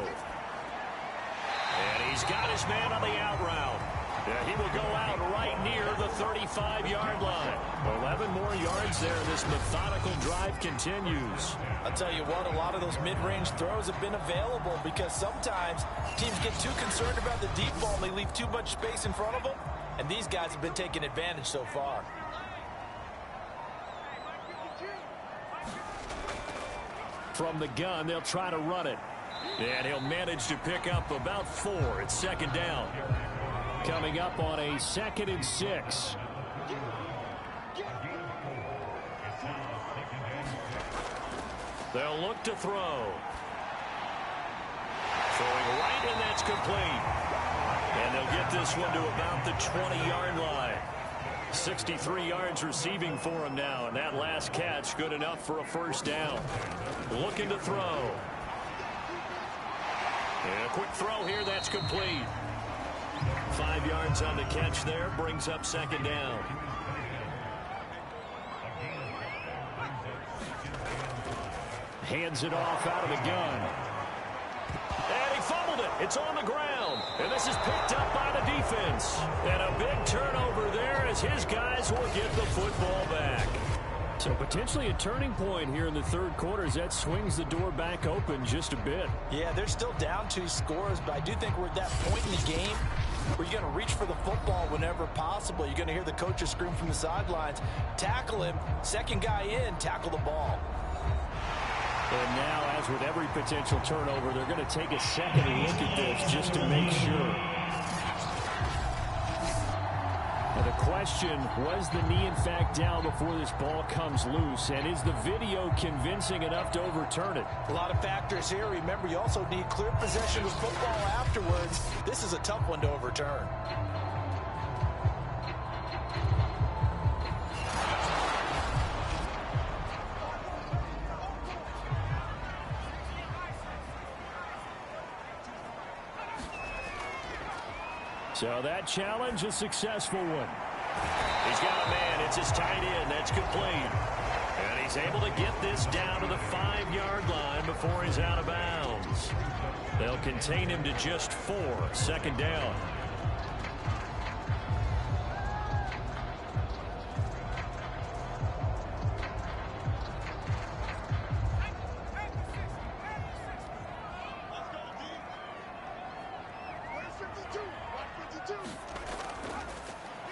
And he's got his man on the out route. Yeah, he will go out right near the 35-yard line. 11 more yards there. This methodical drive continues. I'll tell you what, a lot of those mid-range throws have been available because sometimes teams get too concerned about the deep ball and they leave too much space in front of them. And these guys have been taking advantage so far. From the gun, they'll try to run it. And he'll manage to pick up about 4. It's second down. Coming up on a 2nd and 6. They'll look to throw. Throwing right, and that's complete. And they'll get this one to about the 20-yard line. 63 yards receiving for him now, and that last catch good enough for a first down. Looking to throw. And a quick throw here, that's complete. 5 yards on the catch there, brings up second down. Hands it off out of the gun. And he fumbled it. It's on the ground. And this is picked up by the defense. And a big turnover there as his guys will get the football back. So potentially a turning point here in the 3rd quarter as that swings the door back open just a bit. Yeah, they're still down 2 scores, but I do think we're at that point in the game where you're going to reach for the football whenever possible. You're going to hear the coaches scream from the sidelines, tackle him, second guy in, tackle the ball. And now, as with every potential turnover, they're going to take a second look at this just to make sure. And the question, was the knee in fact down before this ball comes loose? And is the video convincing enough to overturn it? A lot of factors here. Remember, you also need clear possession of football afterwards. This is a tough one to overturn. So that challenge, a successful one. He's got a man. It's his tight end. That's complete. And he's able to get this down to the 5-yard line before he's out of bounds. They'll contain him to just 4. Second down.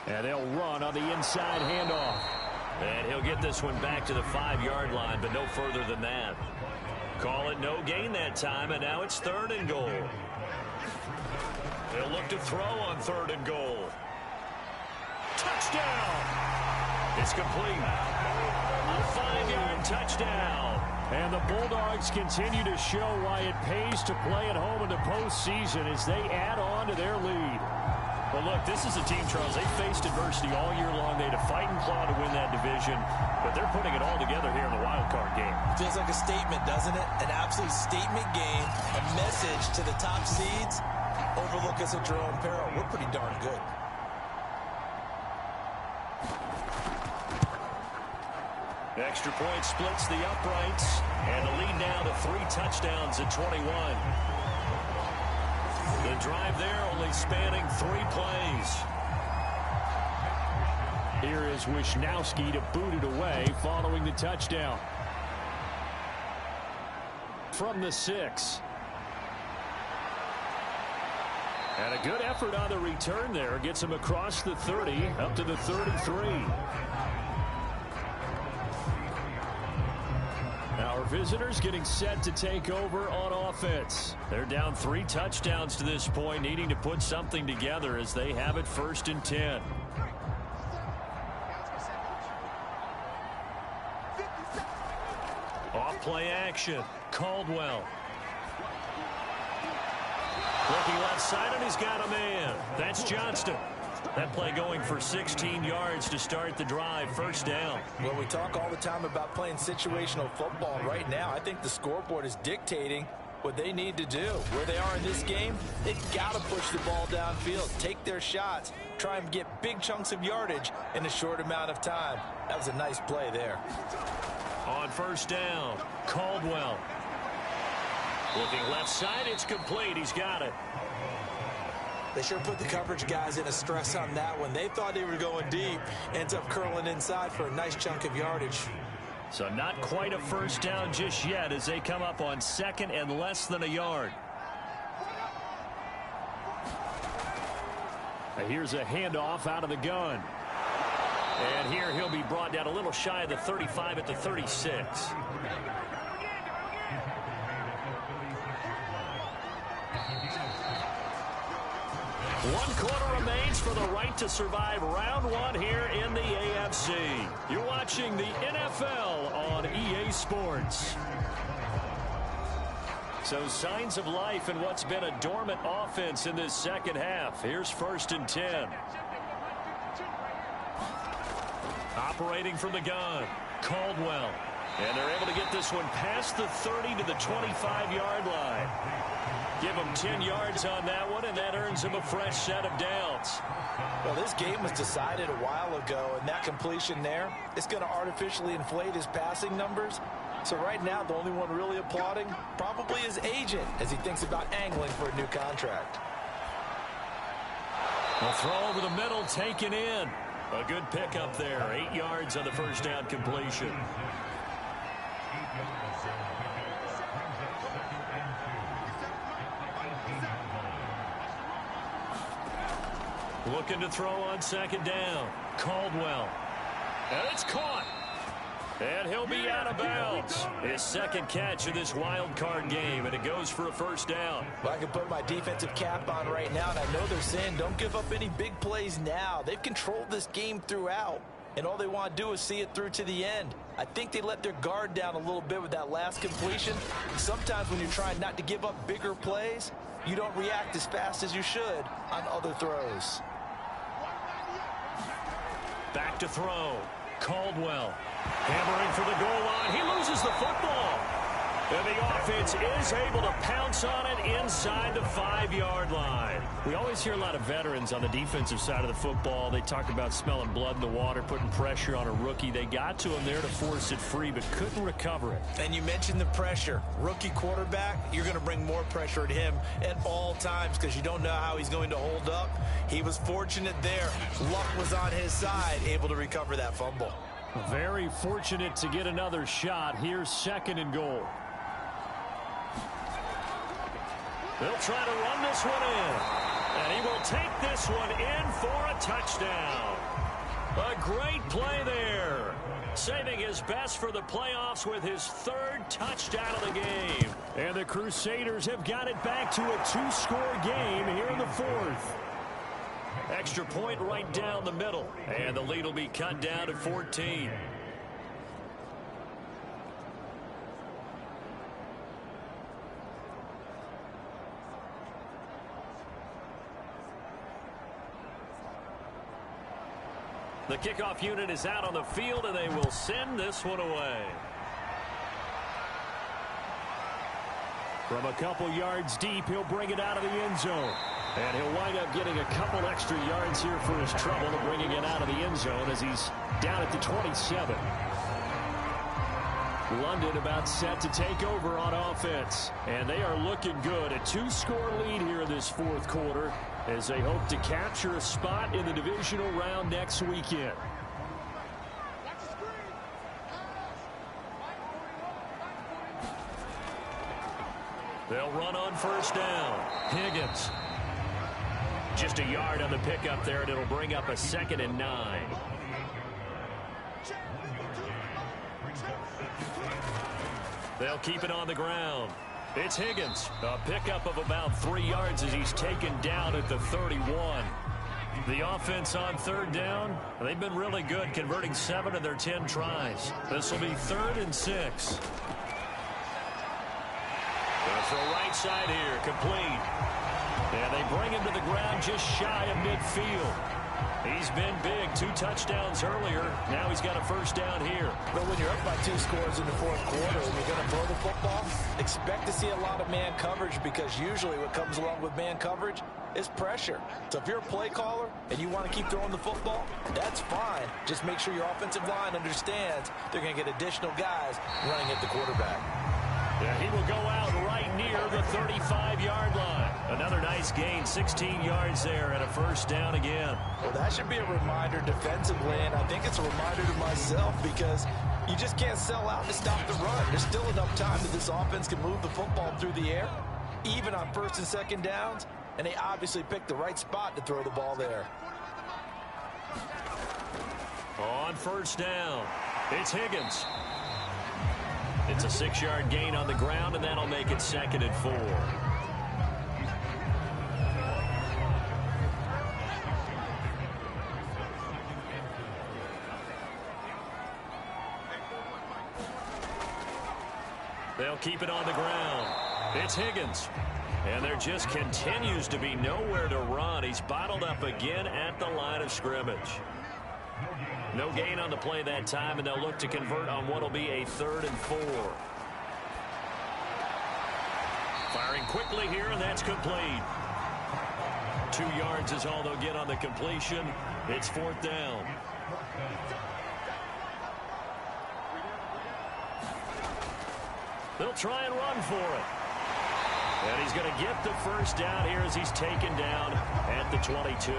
And they'll run on the inside handoff. And he'll get this one back to the 5-yard line, but no further than that. Call it no gain that time, and now it's 3rd and goal. They'll look to throw on 3rd and goal. Touchdown! It's complete. A 5-yard touchdown. And the Bulldogs continue to show why it pays to play at home in the postseason as they add on to their lead. Well, look, this is a team, Charles. They faced adversity all year long. They had to fight and claw to win that division, but they're putting it all together here in the wild card game. Feels like a statement, doesn't it? An absolute statement game, a message to the top seeds. Overlook us at your own peril. We're pretty darn good. Extra point splits the uprights, and the lead now to 3 touchdowns at 21. The drive there only spanning 3 plays. Here is Wisnowski to boot it away following the touchdown. From the 6. And a good effort on the return there. Gets him across the 30 up to the 33. Our visitors getting set to take over on offense. They're down 3 touchdowns to this point, needing to put something together as they have it 1st and 10. Off play action. Caldwell. Looking left side, and he's got a man. That's Johnston. That play going for 16 yards to start the drive. 1st down. Well, we talk all the time about playing situational football. Right now, I think the scoreboard is dictating what they need to do. Where they are in this game, they've got to push the ball downfield, take their shots, try and get big chunks of yardage in a short amount of time. That was a nice play there. On 1st down, Caldwell. Looking left side, it's complete. He's got it. They sure put the coverage guys in a stress on that one. They thought they were going deep. Ends up curling inside for a nice chunk of yardage. So not quite a 1st down just yet as they come up on 2nd and less than a yard. Here's a handoff out of the gun. And here he'll be brought down a little shy of the 35 at the 36. 1 quarter remains for the right to survive round 1 here in the AFC. You're watching the NFL on EA Sports. So signs of life in what's been a dormant offense in this second half. Here's 1st and 10. Operating from the gun, Caldwell. And they're able to get this one past the 30 to the 25-yard line. Give them 10 yards on that one, and that earns them a fresh set of downs. Well, this game was decided a while ago, and that completion there, it's going to artificially inflate his passing numbers. So right now, the only one really applauding probably his agent as he thinks about angling for a new contract. A throw over the middle, taken in. A good pickup there. 8 yards on the first down completion. Looking to throw on 2nd down. Caldwell. And it's caught. And he'll be out of bounds. His 2nd catch of this wild card game, and it goes for a first down. Well, I can put my defensive cap on right now, and I know they're saying don't give up any big plays now. They've controlled this game throughout, and all they want to do is see it through to the end. I think they let their guard down a little bit with that last completion. Sometimes when you're trying not to give up bigger plays, you don't react as fast as you should on other throws. Back to throw. Caldwell. Hammering for the goal line. He loses the football. And the offense is able to pounce on it inside the 5-yard line. We always hear a lot of veterans on the defensive side of the football. They talk about smelling blood in the water, putting pressure on a rookie. They got to him there to force it free, but couldn't recover it. And you mentioned the pressure. Rookie quarterback, you're going to bring more pressure at him at all times because you don't know how he's going to hold up. He was fortunate there. Luck was on his side, able to recover that fumble. Very fortunate to get another shot. Here's 2nd and goal. They'll try to run this one in. And he will take this one in for a touchdown. A great play there. Saving his best for the playoffs with his 3rd touchdown of the game. And the Crusaders have got it back to a 2-score game here in the 4th. Extra point right down the middle. And the lead will be cut down to 14. The kickoff unit is out on the field, and they will send this one away. From a couple yards deep, he'll bring it out of the end zone. And he'll wind up getting a couple extra yards here for his trouble of bringing it out of the end zone as he's down at the 27. London about set to take over on offense. And they are looking good. A 2-score lead here in this 4th quarter as they hope to capture a spot in the divisional round next weekend. They'll run on 1st down. Higgins. Just a yard on the pickup there, and it'll bring up a 2nd and 9. They'll keep it on the ground. It's Higgins. A pickup of about 3 yards as he's taken down at the 31. The offense on 3rd down, they've been really good, converting 7 of their 10 tries. This will be 3rd and 6. For a right side here, complete. And they bring him to the ground just shy of midfield. He's been big. 2 touchdowns earlier. Now he's got a first down here. But when you're up by 2 scores in the 4th quarter and you're going to throw the football, expect to see a lot of man coverage because usually what comes along with man coverage is pressure. So if you're a play caller and you want to keep throwing the football, that's fine. Just make sure your offensive line understands they're going to get additional guys running at the quarterback. Yeah, he will go out right near the 35-yard line. Another nice gain, 16 yards there, and a first down again. Well, that should be a reminder defensively, and I think it's a reminder to myself because you just can't sell out to stop the run. There's still enough time that this offense can move the football through the air, even on 1st and 2nd downs, and they obviously picked the right spot to throw the ball there. On 1st down, it's Higgins. It's a 6-yard gain on the ground, and that'll make it 2nd and 4. They'll keep it on the ground. It's Higgins. And there just continues to be nowhere to run. He's bottled up again at the line of scrimmage. No gain on the play that time, and they'll look to convert on what will be a 3rd and 4. Firing quickly here, and that's complete. 2 yards is all they'll get on the completion. It's 4th down. They'll try and run for it. And he's going to get the 1st down here as he's taken down at the 22.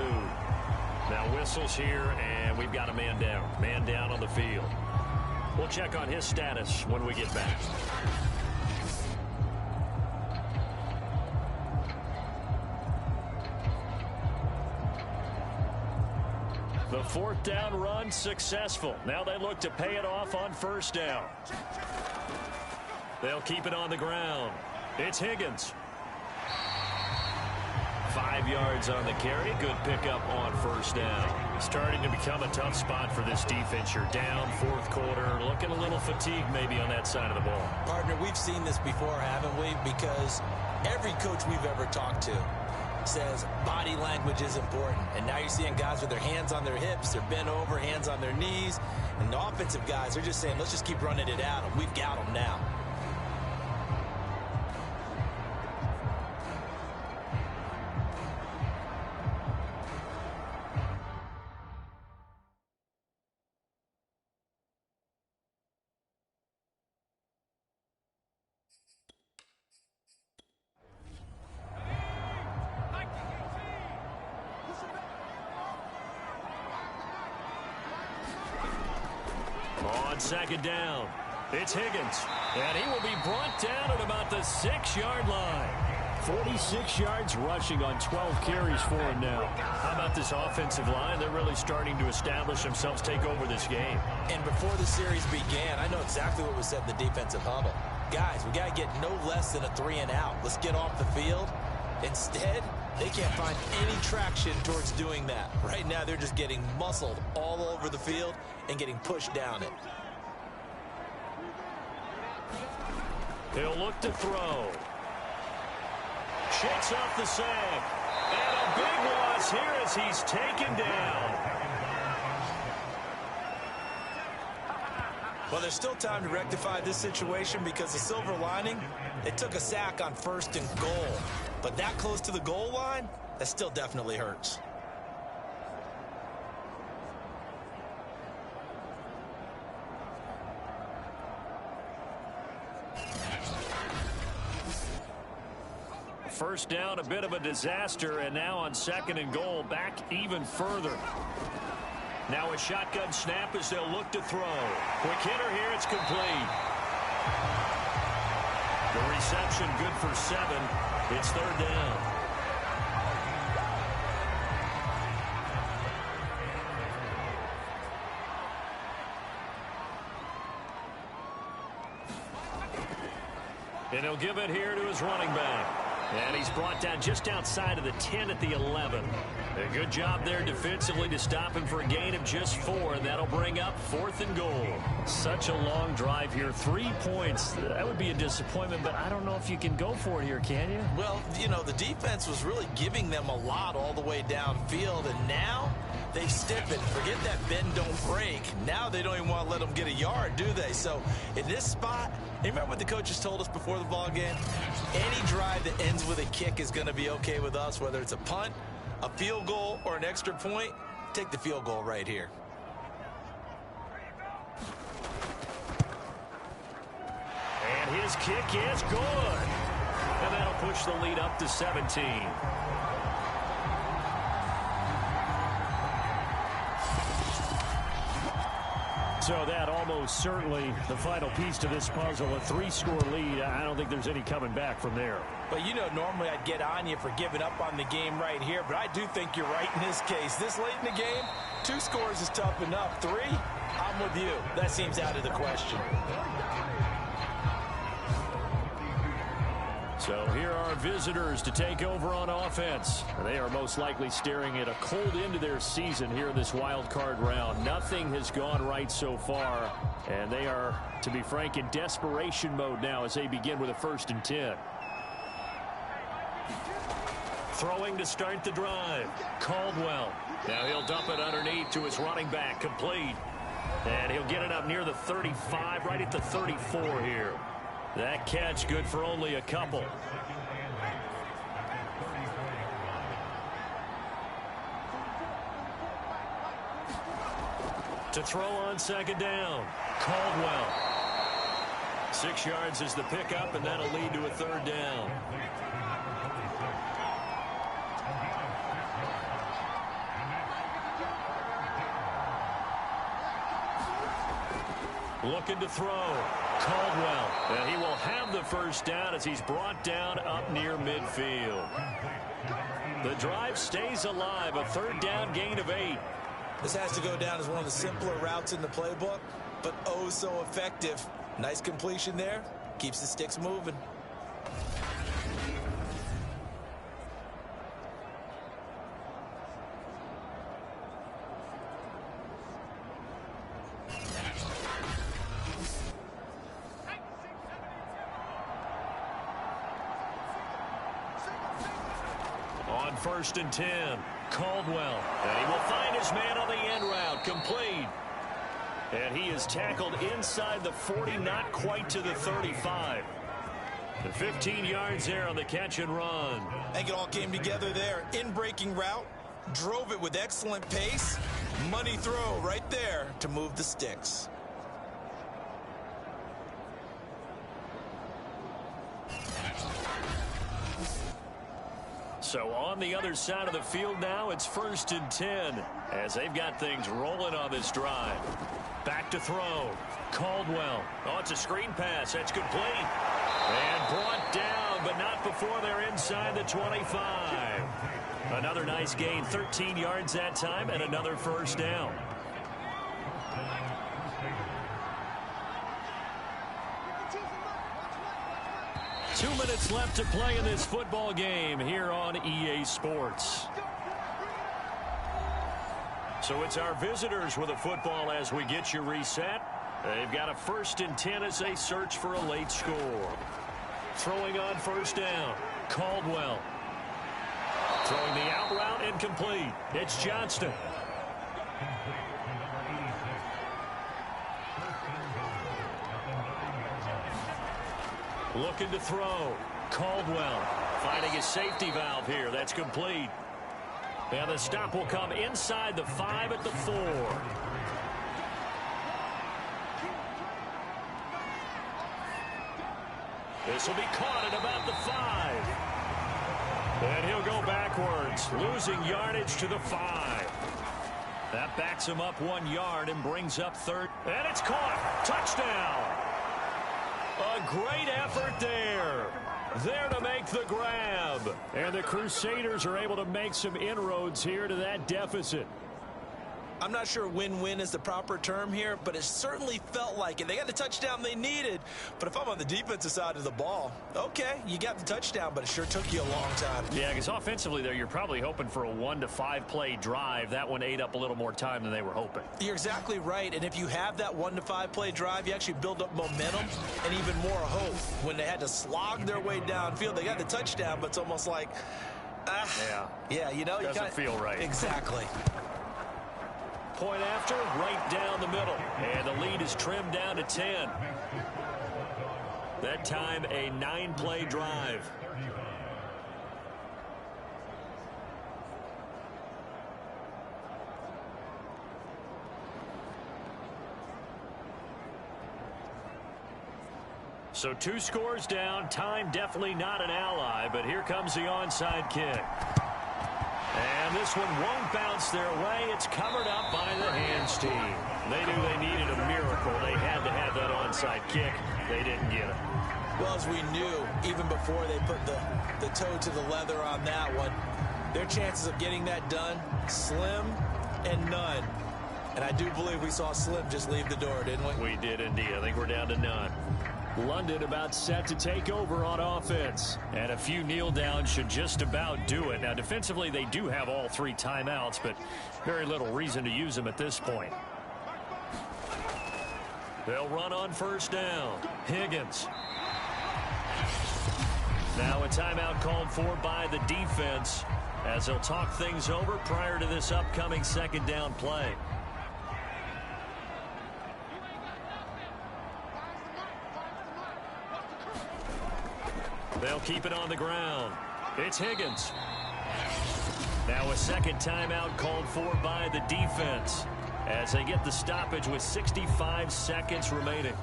Now whistles here, and we've got a man down. Man down on the field. We'll check on his status when we get back. The 4th down run successful. Now they look to pay it off on 1st down. They'll keep it on the ground. It's Higgins. 5 yards on the carry. Good pickup on 1st down. Starting to become a tough spot for this defense. You're down 4th quarter. Looking a little fatigued maybe on that side of the ball. Partner, we've seen this before, haven't we? Because every coach we've ever talked to says body language is important. And now you're seeing guys with their hands on their hips. They're bent over, hands on their knees. And the offensive guys are just saying, let's just keep running it at them. We've got them now. On 2nd down, it's Higgins. And he will be brought down at about the 6-yard line. 46 yards rushing on 12 carries for him now. How about this offensive line? They're really starting to establish themselves, take over this game. And before the series began, I know exactly what was said in the defensive huddle. Guys, we got to get no less than a 3 and out. Let's get off the field. Instead, they can't find any traction towards doing that. Right now, they're just getting muscled all over the field and getting pushed down it. He'll look to throw. Shakes off the sack. And a big loss here as he's taken down. Well, there's still time to rectify this situation because the silver lining, they took a sack on 1st and goal. But that close to the goal line, that still definitely hurts. First down, a bit of a disaster, and now on 2nd and goal, back even further. Now a shotgun snap as they'll look to throw. Quick hitter here, it's complete. The reception good for 7. It's 3rd down. And he'll give it here to his running back. And he's brought down just outside of the 10 at the 11. A good job there defensively to stop him for a gain of just 4, and that'll bring up 4th and goal. Such a long drive here. 3 points. That would be a disappointment, but I don't know if you can go for it here, can you? Well, you know, the defense was really giving them a lot all the way downfield, and now they stiffen. Forget that bend, don't break. Now they don't even want to let them get a yard, do they? So in this spot, you remember what the coaches told us before the ball game? Any drive that ends with a kick is going to be okay with us, whether it's a punt, a field goal, or an extra point. Take the field goal right here. And his kick is good. And that'll push the lead up to 17. So that almost certainly the final piece to this puzzle. A 3-score lead. I don't think there's any coming back from there. But, you know, normally I'd get on you for giving up on the game right here, but I do think you're right in this case. This late in the game, 2 scores is tough enough. 3, I'm with you. That seems out of the question. So here are visitors to take over on offense. They are most likely staring at a cold end to their season here in this wild card round. Nothing has gone right so far, and they are, to be frank, in desperation mode now as they begin with a 1st and 10. Throwing to start the drive. Caldwell. Now he'll dump it underneath to his running back. Complete. And he'll get it up near the 35, right at the 34 here. That catch good for only a couple. To throw on 2nd down. Caldwell. 6 yards is the pickup, and that'll lead to a 3rd down. Looking to throw. Caldwell. And he will have the 1st down as he's brought down up near midfield. The drive stays alive. A 3rd down gain of 8. This has to go down as one of the simpler routes in the playbook, but oh so effective. Nice completion there. Keeps the sticks moving. On 1st and 10, Caldwell. And he will find his man on the end route. Complete. And he is tackled inside the 40, not quite to the 35. The 15 yards there on the catch and run. I think it all came together there. In-breaking route. Drove it with excellent pace. Money throw right there to move the sticks. So on the other side of the field now, it's 1st and 10 as they've got things rolling on this drive. Back to throw. Caldwell. Oh, it's a screen pass. That's complete. And brought down, but not before they're inside the 25. Another nice gain, 13 yards that time, and another 1st down. Two minutes left to play in this football game here on EA Sports. So it's our visitors with a football as we get you reset. They've got a 1st and 10 as they search for a late score. Throwing on 1st down. Caldwell. Throwing the out route incomplete. It's Johnston. Looking to throw. Caldwell finding his safety valve here. That's complete. And the stop will come inside the 5 at the 4. This will be caught at about the 5. And he'll go backwards, losing yardage to the 5. That backs him up 1 yard and brings up 3rd. And it's caught. Touchdown. A great effort there. There to make the grab. And the Crusaders are able to make some inroads here to that deficit. I'm not sure win-win is the proper term here, but it certainly felt like it. They got the touchdown they needed, but if I'm on the defensive side of the ball, okay, you got the touchdown, but it sure took you a long time. Yeah, because offensively there, you're probably hoping for a 1 to 5 play drive. That one ate up a little more time than they were hoping. You're exactly right, and if you have that 1 to 5 play drive, you actually build up momentum and even more hope. When they had to slog their way downfield, they got the touchdown, but it's almost like, yeah, you know, doesn't feel right. Exactly. Point after, right down the middle. And the lead is trimmed down to 10. That time, a 9-play drive. So 2 scores down. Time definitely not an ally, but here comes the onside kick. And this one won't bounce their way. It's covered up by the hands team. They knew they needed a miracle. They had to have that onside kick. They didn't get it. Well, as we knew, even before they put the toe to the leather on that one, their chances of getting that done, slim and none. And I do believe we saw Slim just leave the door, didn't we? We did indeed. I think we're down to none. London about set to take over on offense. And a few kneel downs should just about do it. Now, defensively, they do have all 3 timeouts, but very little reason to use them at this point. They'll run on first down. Higgins. Now a timeout called for by the defense as they'll talk things over prior to this upcoming second down play. They'll keep it on the ground. It's Higgins. Now a second timeout called for by the defense as they get the stoppage with 65 seconds remaining.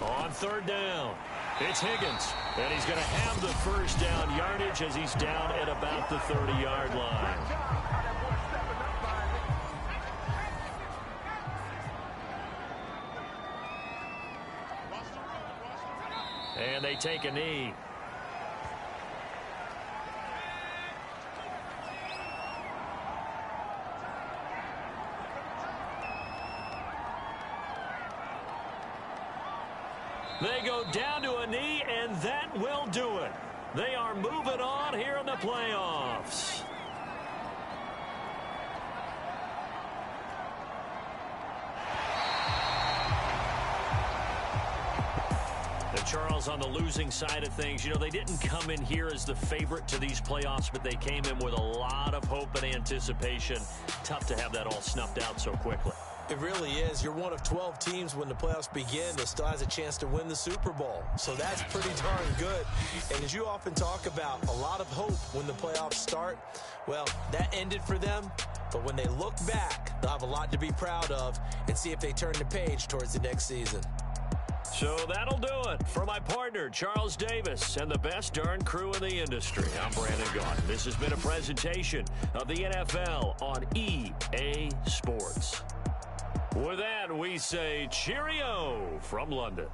On third down, it's Higgins. And he's going to have the first down yardage as he's down at about the 30-yard line. And they take a knee. They go down to a knee, and that will do it. They are moving on here in the playoffs. Charles, on the losing side of things, you know, they didn't come in here as the favorite to these playoffs, but they came in with a lot of hope and anticipation. Tough to have that all snuffed out so quickly. It really is. You're one of 12 teams when the playoffs begin that still has a chance to win the Super Bowl. So that's pretty darn good. And as you often talk about, a lot of hope when the playoffs start. Well, that ended for them. But when they look back, they'll have a lot to be proud of and see if they turn the page towards the next season. So that'll do it for my partner, Charles Davis, and the best darn crew in the industry. I'm Brandon Gaudin. This has been a presentation of the NFL on EA Sports. With that, we say cheerio from London.